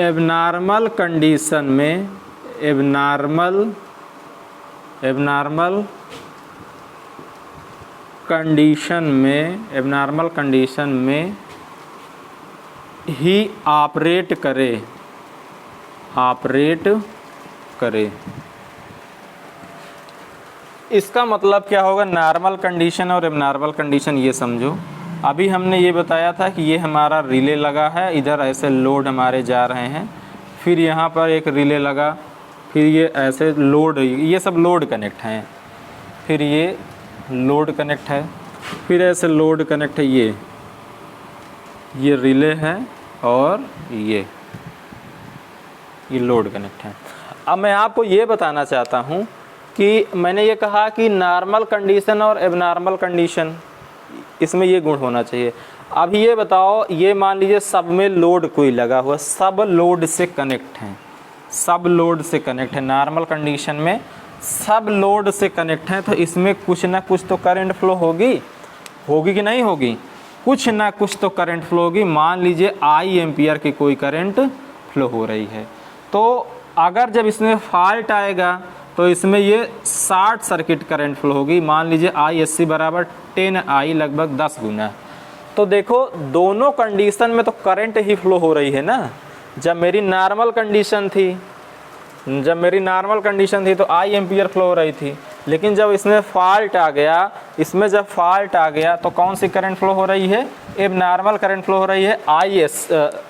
एबनॉर्मल कंडीशन में ही ऑपरेट करे। इसका मतलब क्या होगा, नॉर्मल कंडीशन और एबनॉर्मल कंडीशन ये समझो। अभी हमने ये बताया था कि ये हमारा रिले लगा है, इधर ऐसे लोड हमारे जा रहे हैं, फिर यहाँ पर एक रिले लगा, फिर ये ऐसे लोड, ये सब लोड कनेक्ट हैं, फिर ये लोड कनेक्ट है, फिर ऐसे लोड कनेक्ट है, ये रिले है और ये लोड कनेक्ट है। अब मैं आपको ये बताना चाहता हूँ कि मैंने ये कहा कि नॉर्मल कंडीशन और एबनॉर्मल कंडीशन, इसमें ये गुण होना चाहिए। अब ये बताओ, ये मान लीजिए सब में लोड कोई लगा हुआ, सब लोड से कनेक्ट है, नॉर्मल कंडीशन में सब लोड से कनेक्ट है, तो इसमें कुछ ना कुछ तो करंट फ्लो होगी कि नहीं होगी, कुछ ना कुछ तो करंट फ्लो होगी। मान लीजिए आई एम्पियर की कोई करंट फ्लो हो रही है, तो अगर जब इसमें फॉल्ट आएगा तो इसमें ये शॉर्ट सर्किट करंट फ्लो होगी। मान लीजिए ISC बराबर 10I लगभग 10 गुना। तो देखो दोनों कंडीशन में तो करंट ही फ्लो हो रही है ना। जब मेरी नॉर्मल कंडीशन थी तो I एम्पियर फ्लो हो रही थी, लेकिन जब इसमें फॉल्ट आ गया, इसमें जब फॉल्ट आ गया तो कौन सी करंट फ्लो हो रही है? एबनॉर्मल करंट फ्लो हो रही है।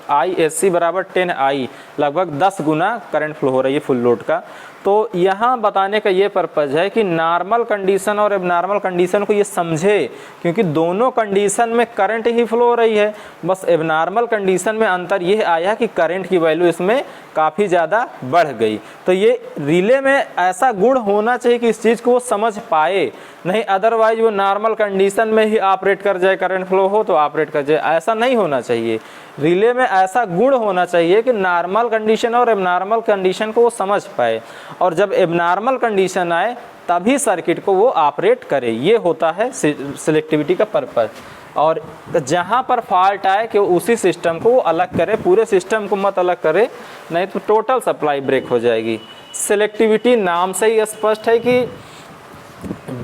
ISC बराबर 10I, लगभग 10 गुना करंट फ्लो हो रही है फुल लोड का। तो यहाँ बताने का ये पर्पज़ है कि नॉर्मल कंडीशन और एबनॉर्मल कंडीशन को ये समझे, क्योंकि दोनों कंडीशन में करंट ही फ्लो हो रही है। बस एबनॉर्मल कंडीशन में अंतर ये आया कि करंट की वैल्यू इसमें काफ़ी ज़्यादा बढ़ गई। तो ये रिले में ऐसा गुण होना चाहिए कि इस चीज़ को वो समझ पाए, नहीं अदरवाइज वो नॉर्मल कंडीशन में ही ऑपरेट कर जाए, करंट फ्लो हो तो ऑपरेट कर जाए, ऐसा नहीं होना चाहिए। रिले में ऐसा गुण होना चाहिए कि नॉर्मल कंडीशन और एबनॉर्मल कंडीशन को वो समझ पाए, और जब एबनॉर्मल कंडीशन आए तभी सर्किट को वो ऑपरेट करे। ये होता है सिलेक्टिविटी का पर्पज़। और जहाँ पर फॉल्ट आए कि उसी सिस्टम को वो अलग करे, पूरे सिस्टम को मत अलग करे, नहीं तो टोटल सप्लाई ब्रेक हो जाएगी। सिलेक्टिविटी नाम से ही स्पष्ट है कि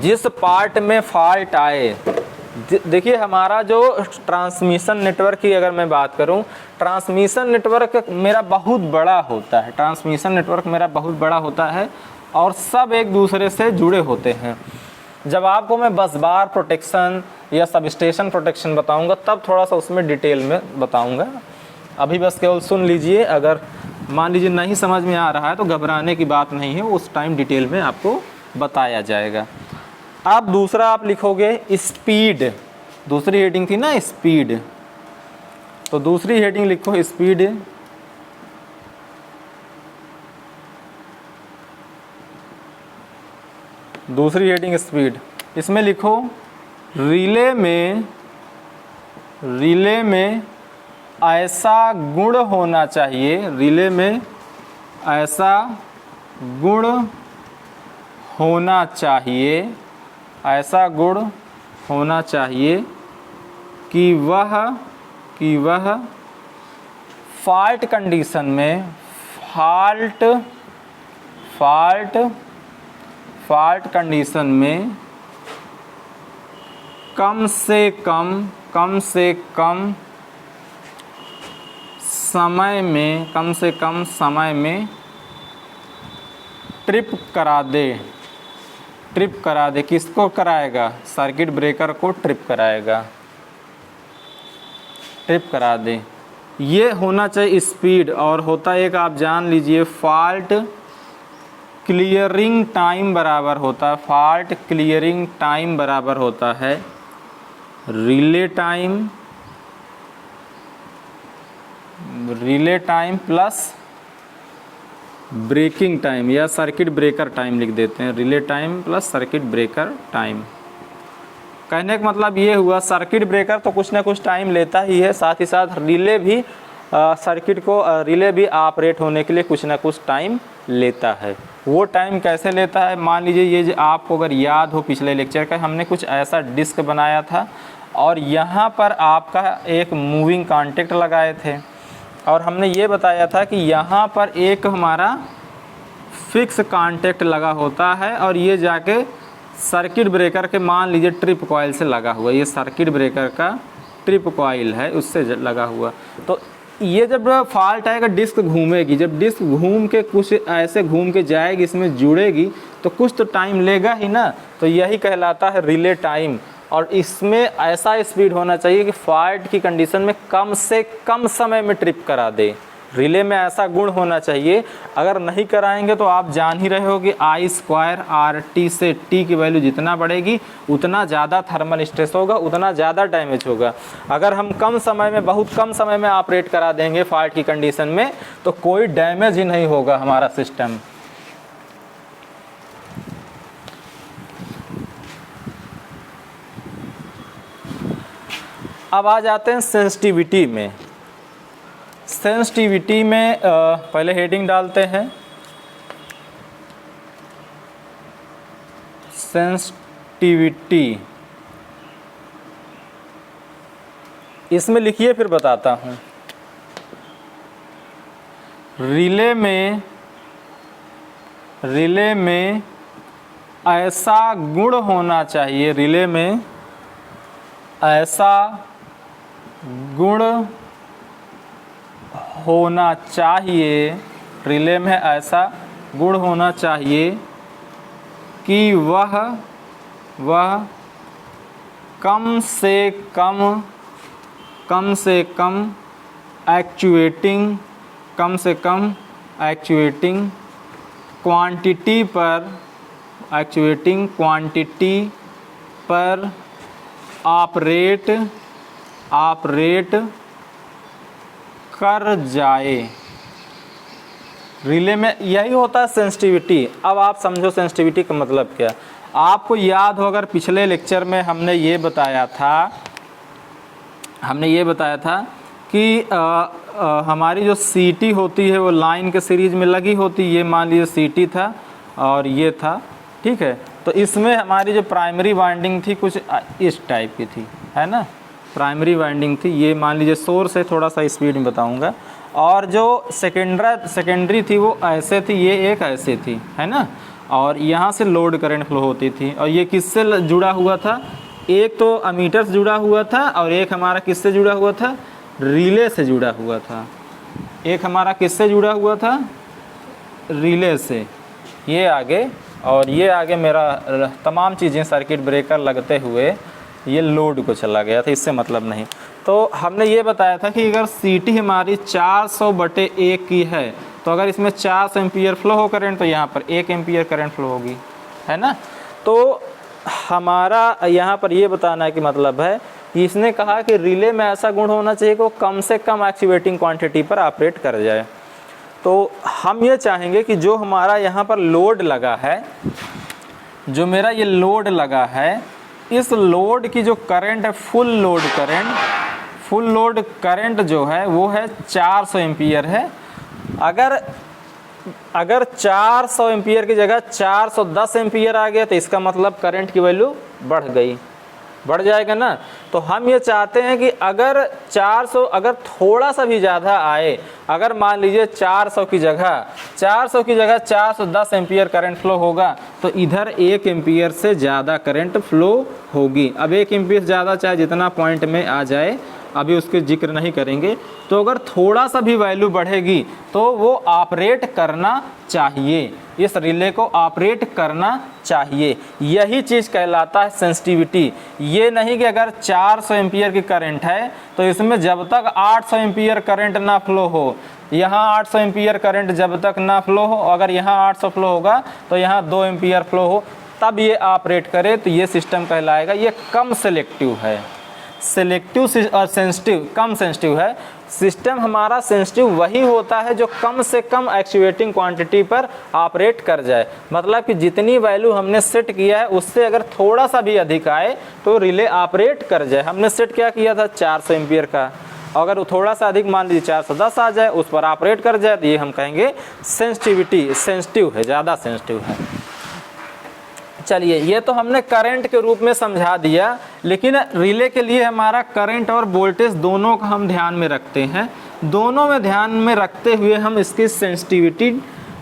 जिस पार्ट में फॉल्ट आए, देखिए हमारा जो ट्रांसमिशन नेटवर्क की अगर मैं बात करूं, ट्रांसमिशन नेटवर्क मेरा बहुत बड़ा होता है, ट्रांसमिशन नेटवर्क मेरा बहुत बड़ा होता है और सब एक दूसरे से जुड़े होते हैं। जब आपको मैं बस बार प्रोटेक्शन या सब स्टेशन प्रोटेक्शन बताऊंगा तब थोड़ा सा उसमें डिटेल में बताऊंगा। अभी बस केवल सुन लीजिए, अगर मान लीजिए नहीं समझ में आ रहा है तो घबराने की बात नहीं है, उस टाइम डिटेल में आपको बताया जाएगा। अब दूसरा आप लिखोगे स्पीड, दूसरी हेडिंग थी ना स्पीड, तो दूसरी हेडिंग लिखो स्पीड। दूसरी हेडिंग स्पीड, इसमें लिखो रिले में ऐसा गुण होना चाहिए, रिले में ऐसा गुण होना चाहिए, ऐसा गुण होना चाहिए कि वह फॉल्ट कंडीशन में फॉल्ट कंडीशन में कम से कम समय में ट्रिप करा दे। किसको कराएगा? सर्किट ब्रेकर को ट्रिप करा दे। ये होना चाहिए स्पीड। और होता एक आप जान लीजिए, फॉल्ट क्लियरिंग टाइम बराबर होता है, फॉल्ट क्लियरिंग टाइम बराबर होता है relay time plus breaking time, या सर्किट ब्रेकर टाइम लिख देते हैं, relay time plus circuit breaker time. कहने का मतलब ये हुआ, सर्किट ब्रेकर तो कुछ ना कुछ टाइम लेता ही है, साथ ही साथ रिले भी रिले भी ऑपरेट होने के लिए कुछ ना कुछ टाइम लेता है। वो टाइम कैसे लेता है? मान लीजिए ये जो आपको अगर याद हो पिछले लेक्चर का, हमने कुछ ऐसा डिस्क बनाया था और यहाँ पर आपका एक मूविंग कॉन्टैक्ट लगाए थे, और हमने ये बताया था कि यहाँ पर एक हमारा फिक्स कॉन्टैक्ट लगा होता है और ये जाके सर्किट ब्रेकर के मान लीजिए ट्रिप कॉइल से लगा हुआ, ये सर्किट ब्रेकर का ट्रिप कॉइल है उससे लगा हुआ। तो ये जब फॉल्ट आएगा डिस्क घूमेगी, जब डिस्क घूम के कुछ ऐसे घूम के जाएगी, इसमें जुड़ेगी तो कुछ तो टाइम लेगा ही ना, तो यही कहलाता है रिले टाइम। और इसमें ऐसा स्पीड होना चाहिए कि फॉल्ट की कंडीशन में कम से कम समय में ट्रिप करा दे। रिले में ऐसा गुण होना चाहिए, अगर नहीं कराएंगे तो आप जान ही रहे हो कि I² RT से T की वैल्यू जितना बढ़ेगी उतना ज़्यादा थर्मल स्ट्रेस होगा, उतना ज़्यादा डैमेज होगा। अगर हम बहुत कम समय में ऑपरेट करा देंगे फॉल्ट की कंडीशन में तो कोई डैमेज ही नहीं होगा हमारा सिस्टम। अब आ जाते हैं सेंसिटिविटी में। सेंसिटिविटी में पहले हेडिंग डालते हैं, सेंसिटिविटी। इसमें लिखिए फिर बताता हूँ। रिले में ऐसा गुण होना चाहिए, रिले में ऐसा गुण होना चाहिए, रिले में ऐसा गुण होना चाहिए कि वह कम से कम एक्चुएटिंग क्वांटिटी पर ऑपरेट कर जाए। रिले में यही होता है सेंसिटिविटी। अब आप समझो सेंसिटिविटी का मतलब क्या। आपको याद हो अगर पिछले लेक्चर में हमने ये बताया था कि हमारी जो सीटी होती है वो लाइन के सीरीज में लगी होती है। ये मान लीजिए सीटी था और ये था, ठीक है। तो इसमें हमारी जो प्राइमरी वाइंडिंग थी कुछ इस टाइप की थी, है ना, प्राइमरी वाइंडिंग थी। ये मान लीजिए सोर्स है, थोड़ा सा स्पीड में बताऊंगा। और जो सेकेंडरी थी वो ऐसे थी, ये एक ऐसे थी, है ना। और यहाँ से लोड करंट फ्लो होती थी। और ये किससे जुड़ा हुआ था, एक तो अमीटर से जुड़ा हुआ था और एक हमारा किससे जुड़ा हुआ था, रिले से जुड़ा हुआ था। एक हमारा किससे जुड़ा हुआ था, रिले से। ये आगे और ये आगे मेरा तमाम चीज़ें सर्किट ब्रेकर लगते हुए ये लोड को चला गया था, इससे मतलब नहीं। तो हमने ये बताया था कि अगर सीटी हमारी 400/1 की है तो अगर इसमें 400 एम्पीयर फ्लो हो करंट तो यहाँ पर 1 एम्पीयर करंट फ्लो होगी, है ना। तो हमारा यहाँ पर ये बताना है कि मतलब है कि इसने कहा कि रिले में ऐसा गुण होना चाहिए कि वो कम से कम एक्चुएटिंग क्वांटिटी पर ऑपरेट कर जाए। तो हम ये चाहेंगे कि जो हमारा यहाँ पर लोड लगा है, जो मेरा ये लोड लगा है, इस लोड की जो करंट है, फुल लोड करंट जो है वो है 400 एम्पीयर है। अगर 400 एम्पीयर की जगह 410 एम्पीयर आ गया तो इसका मतलब करंट की वैल्यू बढ़ जाएगा ना। तो हम ये चाहते हैं कि अगर 400 अगर थोड़ा सा भी ज़्यादा आए, अगर मान लीजिए 400 की जगह 410 एम्पीयर करंट फ्लो होगा तो इधर 1 एम्पीयर से ज़्यादा करंट फ्लो होगी। अब 1 एम्पीयर ज़्यादा चाहे जितना पॉइंट में आ जाए, अभी उसके जिक्र नहीं करेंगे। तो अगर थोड़ा सा भी वैल्यू बढ़ेगी तो वो ऑपरेट करना चाहिए, इस रिले को ऑपरेट करना चाहिए। यही चीज़ कहलाता है सेंसिटिविटी। ये नहीं कि अगर 400 एम्पीयर की करंट है तो इसमें जब तक 800 एम्पीयर करंट ना फ्लो हो, यहाँ 800 एम्पीयर करंट जब तक ना फ्लो हो, अगर यहाँ 800 फ्लो होगा तो यहाँ 2 एम्पीयर फ्लो हो, तब ये ऑपरेट करे, तो ये सिस्टम कहलाएगा। ये कम सेलेक्टिव है। सेलेक्टिव और सेंसिटिव, कम सेंसिटिव है। सिस्टम हमारा सेंसिटिव वही होता है जो कम से कम एक्चुएटिंग क्वांटिटी पर ऑपरेट कर जाए। मतलब कि जितनी वैल्यू हमने सेट किया है उससे अगर थोड़ा सा भी अधिक आए तो रिले ऑपरेट कर जाए। हमने सेट क्या किया था 400 एम्पीयर का, अगर वो थोड़ा सा अधिक मान लीजिए 410 आ जाए, उस पर ऑपरेट कर जाए, तो ये हम कहेंगे सेंसिटिव है, ज़्यादा सेंसिटिव है। चलिए, ये तो हमने करंट के रूप में समझा दिया, लेकिन रिले के लिए हमारा करंट और वोल्टेज दोनों का हम ध्यान में रखते हैं। दोनों में ध्यान में रखते हुए हम इसकी सेंसिटिविटी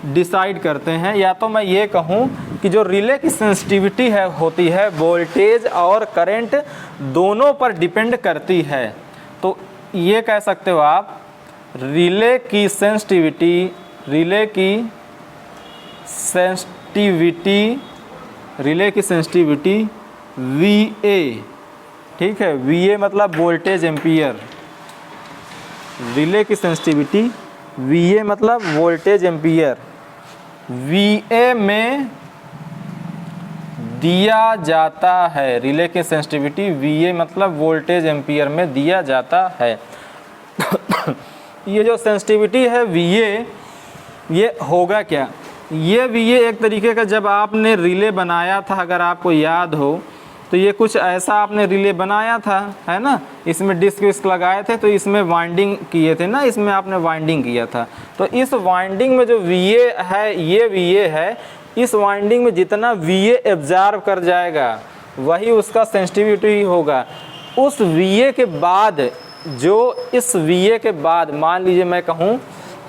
डिसाइड करते हैं। या तो मैं ये कहूँ कि जो रिले की सेंसिटिविटी होती है वोल्टेज और करंट दोनों पर डिपेंड करती है। तो ये कह सकते हो आप रिले की सेंसिटिविटी VA, ठीक है। VA मतलब वोल्टेज एम्पियर। रिले की सेंसिटिविटी VA मतलब वोल्टेज एम्पियर। VA में दिया जाता है, रिले की सेंसिटिविटी VA मतलब वोल्टेज एम्पियर में दिया जाता है। ये जो सेंसिटिविटी है VA, ये होगा क्या, ये VA एक तरीके का, जब आपने रिले बनाया था, अगर आपको याद हो तो ये कुछ ऐसा आपने रिले बनाया था, है ना। इसमें डिस्क विस्क लगाए थे, तो इसमें वाइंडिंग किए थे ना, इसमें आपने वाइंडिंग किया था। तो इस वाइंडिंग में जो VA है, ये VA है, इस वाइंडिंग में जितना VA एब्जॉर्ब कर जाएगा वही उसका सेंसिटिविटी होगा। उस VA के बाद, जो इस VA के बाद मान लीजिए मैं कहूँ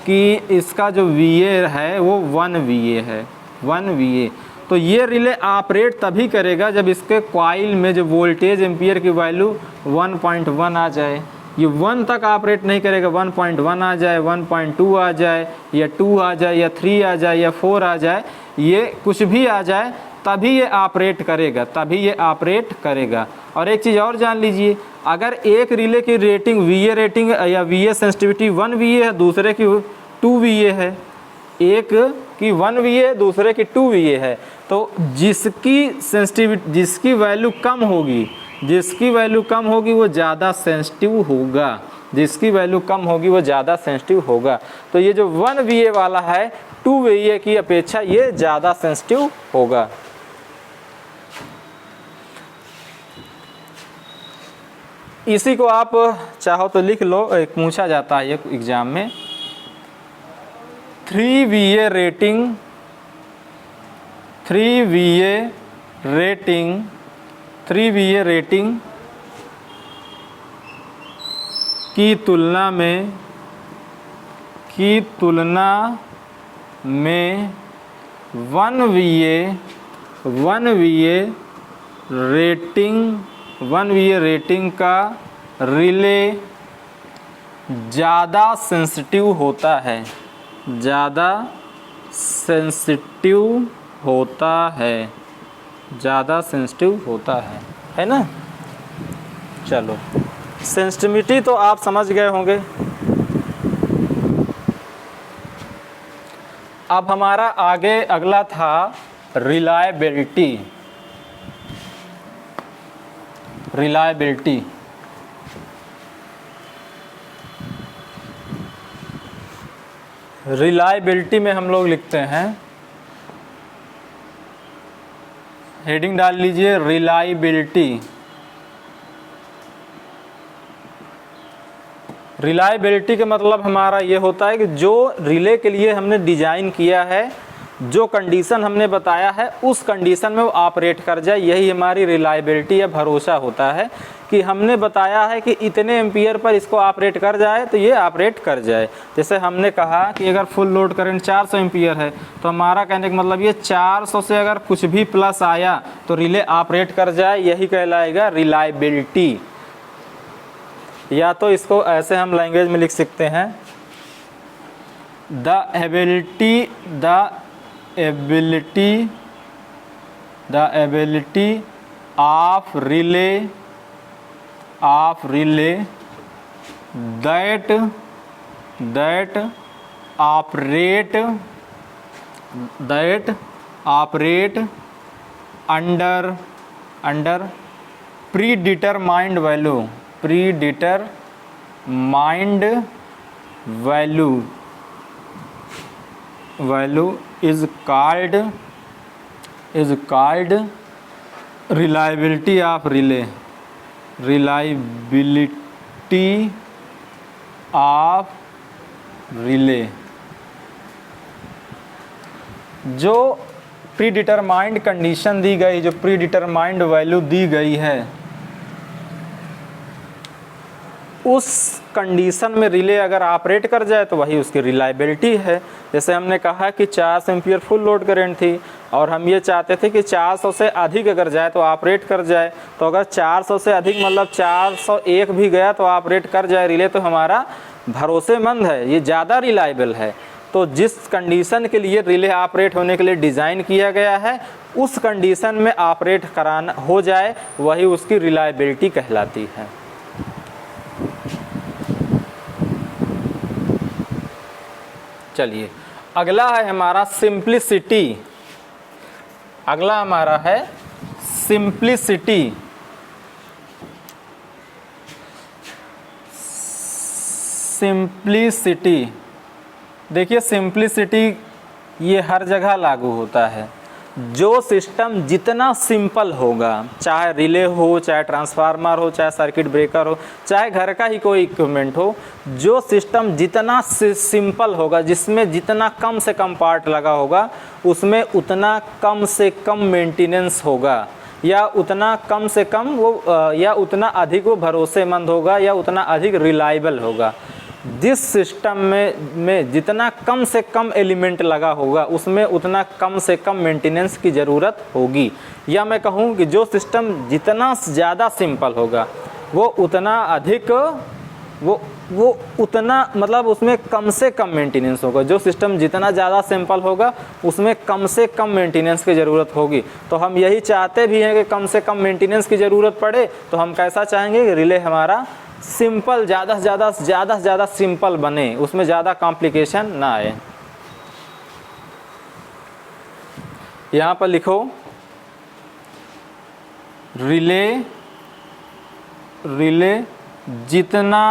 कि इसका जो VA है वो 1 VA है, 1 VA, तो ये रिले ऑपरेट तभी करेगा जब इसके कॉइल में जो वोल्टेज एम्पियर की वैल्यू 1.1 आ जाए। ये 1 तक ऑपरेट नहीं करेगा, 1.1 आ जाए, 1.2 आ जाए, या 2 आ जाए, या 3 आ जाए, या 4 आ जाए, ये कुछ भी आ जाए, तभी ये ऑपरेट करेगा, तभी ये ऑपरेट करेगा। और एक चीज़ और जान लीजिए, अगर एक रिले की रेटिंग VA रेटिंग या VA सेंसिटिविटी 1 VA है, दूसरे की 2 VA है, एक की 1 VA दूसरे की 2 VA है, तो जिसकी सेंसिटिविटी, जिसकी वैल्यू कम होगी, जिसकी वैल्यू कम होगी वो ज़्यादा सेंसिटिव होगा, जिसकी वैल्यू कम होगी वो ज़्यादा सेंसिटिव होगा। तो ये जो 1 VA वाला है 2 VA की अपेक्षा ये ज़्यादा सेंसिटिव होगा। इसी को आप चाहो तो लिख लो, एक पूछा जाता है एक एग्जाम में, 3 VA rating, 3 VA rating, 3 VA rating की तुलना में 1 VA रेटिंग का रिले ज़्यादा सेंसिटिव होता है, ज़्यादा सेंसिटिव होता है, ज़्यादा सेंसिटिव होता है ना। चलो, सेंसिटिविटी तो आप समझ गए होंगे। अब हमारा आगे अगला था रिलायबिलिटी। रिलायबिलिटी रिलायबिलिटी में हम लोग लिखते हैं, हेडिंग डाल लीजिए रिलायबिलिटी। रिलायबिलिटी का मतलब हमारा ये होता है कि जो रिले के लिए हमने डिज़ाइन किया है, जो कंडीशन हमने बताया है उस कंडीशन में वो ऑपरेट कर जाए, यही हमारी रिलायबिलिटी या भरोसा होता है कि हमने बताया है कि इतने एम्पियर पर इसको ऑपरेट कर जाए तो ये ऑपरेट कर जाए। जैसे हमने कहा कि अगर फुल लोड करंट 400 एम्पियर है तो हमारा कहने का मतलब ये 400 से अगर कुछ भी प्लस आया तो रिले ऑपरेट कर जाए, यही कहलाएगा रिलायबिलिटी। या तो इसको ऐसे हम लैंग्वेज में लिख सकते हैं, the ability of relay that operate under predetermined value is called reliability of relay। reliability of relay जो प्रीडिटरमाइंड कंडीशन दी गई, जो प्रीडिटरमाइंड वैल्यू दी गई है, उस कंडीशन में रिले अगर ऑपरेट कर जाए तो वही उसकी रिलायबिलिटी है। जैसे हमने कहा कि 400 एम्पियर फुल लोड करंट थी और हम ये चाहते थे कि 400 से अधिक अगर जाए तो ऑपरेट कर जाए, तो अगर 400 से अधिक मतलब 401 भी गया तो ऑपरेट कर जाए रिले, तो हमारा भरोसेमंद है, ये ज़्यादा रिलायबल है। तो जिस कंडीशन के लिए रिले ऑपरेट होने के लिए डिज़ाइन किया गया है उस कंडीशन में ऑपरेट कराना हो जाए वही उसकी रिलायबिलिटी कहलाती है। चलिए, अगला है हमारा सिंप्लिसिटी। अगला हमारा है सिंप्लिसिटी। सिंप्लिसिटी देखिए, सिंप्लिसिटी ये हर जगह लागू होता है। जो सिस्टम जितना सिंपल होगा, चाहे रिले हो, चाहे ट्रांसफार्मर हो, चाहे सर्किट ब्रेकर हो, चाहे घर का ही कोई इक्विपमेंट हो, जो सिस्टम जितना सिंपल होगा, जिसमें जितना कम से कम पार्ट लगा होगा, उसमें उतना कम से कम मेंटेनेंस होगा, या उतना कम से कम वो या उतना अधिक वो भरोसेमंद होगा, या उतना अधिक रिलायबल होगा। जिस सिस्टम में जितना कम से कम एलिमेंट लगा होगा उसमें उतना कम से कम मेंटेनेंस की ज़रूरत होगी। या मैं कहूँ कि जो सिस्टम जितना ज़्यादा सिंपल होगा वो उतना अधिक वो उतना मतलब उसमें कम से कम मेंटेनेंस होगा। जो सिस्टम जितना ज़्यादा सिंपल होगा उसमें कम से कम मेंटेनेंस की ज़रूरत होगी। तो हम यही चाहते भी हैं कि कम से कम मेंटेनेंस की ज़रूरत पड़े। तो हम कैसा चाहेंगे कि रिले हमारा सिंपल, ज़्यादा से ज़्यादा सिंपल बने, उसमें ज़्यादा कॉम्प्लिकेशन ना आए। यहाँ पर लिखो रिले जितना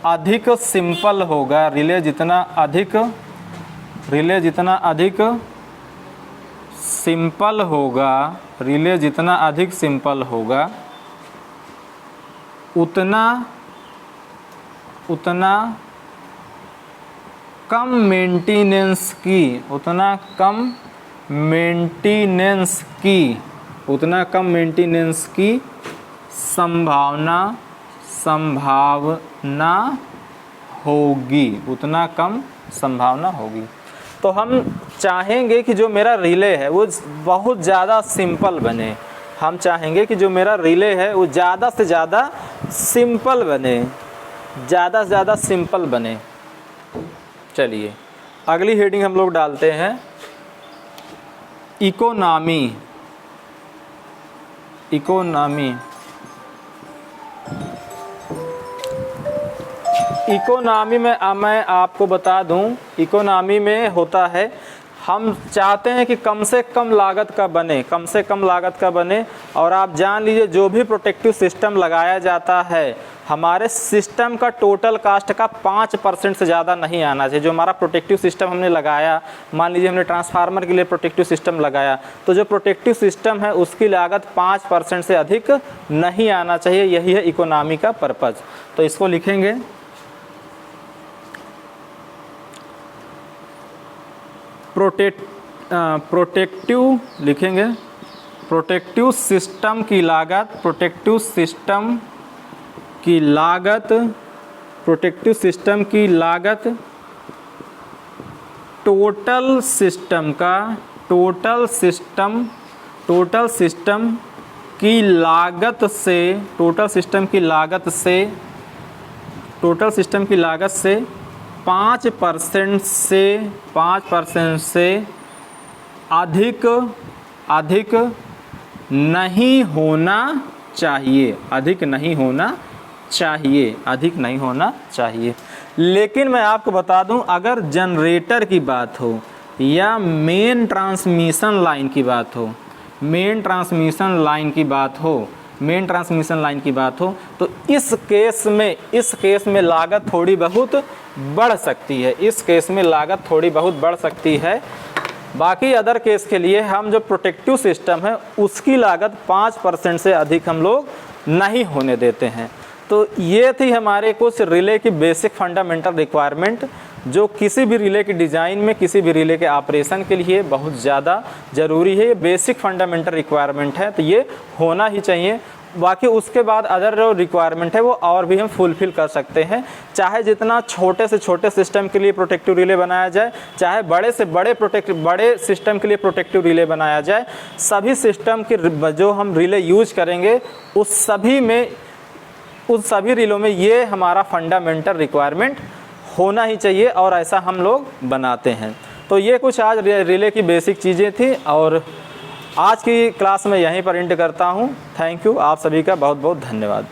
अधिक सिंपल होगा, रिले जितना अधिक सिंपल होगा, रिले जितना अधिक सिंपल होगा उतना कम मेंटेनेंस की संभावना होगी। तो हम चाहेंगे कि जो मेरा रिले है वो बहुत ज़्यादा सिंपल बने। हम चाहेंगे कि जो मेरा रिले है वो ज़्यादा से ज़्यादा सिंपल बने, चलिए अगली हेडिंग हम लोग डालते हैं इकोनॉमी में मैं आपको बता दूं, इकोनॉमी में होता है, हम चाहते हैं कि कम से कम लागत का बने। और आप जान लीजिए जो भी प्रोटेक्टिव सिस्टम लगाया जाता है हमारे सिस्टम का टोटल कास्ट का 5% से ज़्यादा नहीं आना चाहिए। जो हमारा प्रोटेक्टिव सिस्टम हमने लगाया, मान लीजिए हमने ट्रांसफार्मर के लिए प्रोटेक्टिव सिस्टम लगाया, तो जो प्रोटेक्टिव सिस्टम है उसकी लागत 5% से अधिक नहीं आना चाहिए। यही है इकोनॉमी का पर्पज़। तो इसको लिखेंगे प्रोटेक्टिव सिस्टम की लागत टोटल सिस्टम की लागत से 5% से अधिक नहीं होना चाहिए। लेकिन मैं आपको बता दूं, अगर जनरेटर की बात हो या मेन ट्रांसमिशन लाइन की बात हो तो इस केस में लागत थोड़ी बहुत बढ़ सकती है। बाकी अदर केस के लिए हम जो प्रोटेक्टिव सिस्टम है उसकी लागत 5% से अधिक हम लोग नहीं होने देते हैं। तो ये थी हमारे कुछ रिले की बेसिक फंडामेंटल रिक्वायरमेंट, जो किसी भी रिले की डिज़ाइन में, किसी भी रिले के ऑपरेशन के लिए बहुत ज़्यादा ज़रूरी है। ये बेसिक फंडामेंटल रिक्वायरमेंट है, तो ये होना ही चाहिए। बाकी उसके बाद अदर जो रिक्वायरमेंट है वो और भी हम फुलफ़िल कर सकते हैं। चाहे जितना छोटे से छोटे सिस्टम के लिए प्रोटेक्टिव रिले बनाया जाए, चाहे बड़े से बड़े सिस्टम के लिए प्रोटेक्टिव रिले बनाया जाए, सभी सिस्टम के जो हम रिले यूज करेंगे उस सभी रिलों में ये हमारा फंडामेंटल रिक्वायरमेंट होना ही चाहिए, और ऐसा हम लोग बनाते हैं। तो ये कुछ आज रिले की बेसिक चीज़ें थी, और आज की क्लास में यहीं पर एंड करता हूँ। थैंक यू, आप सभी का बहुत बहुत धन्यवाद।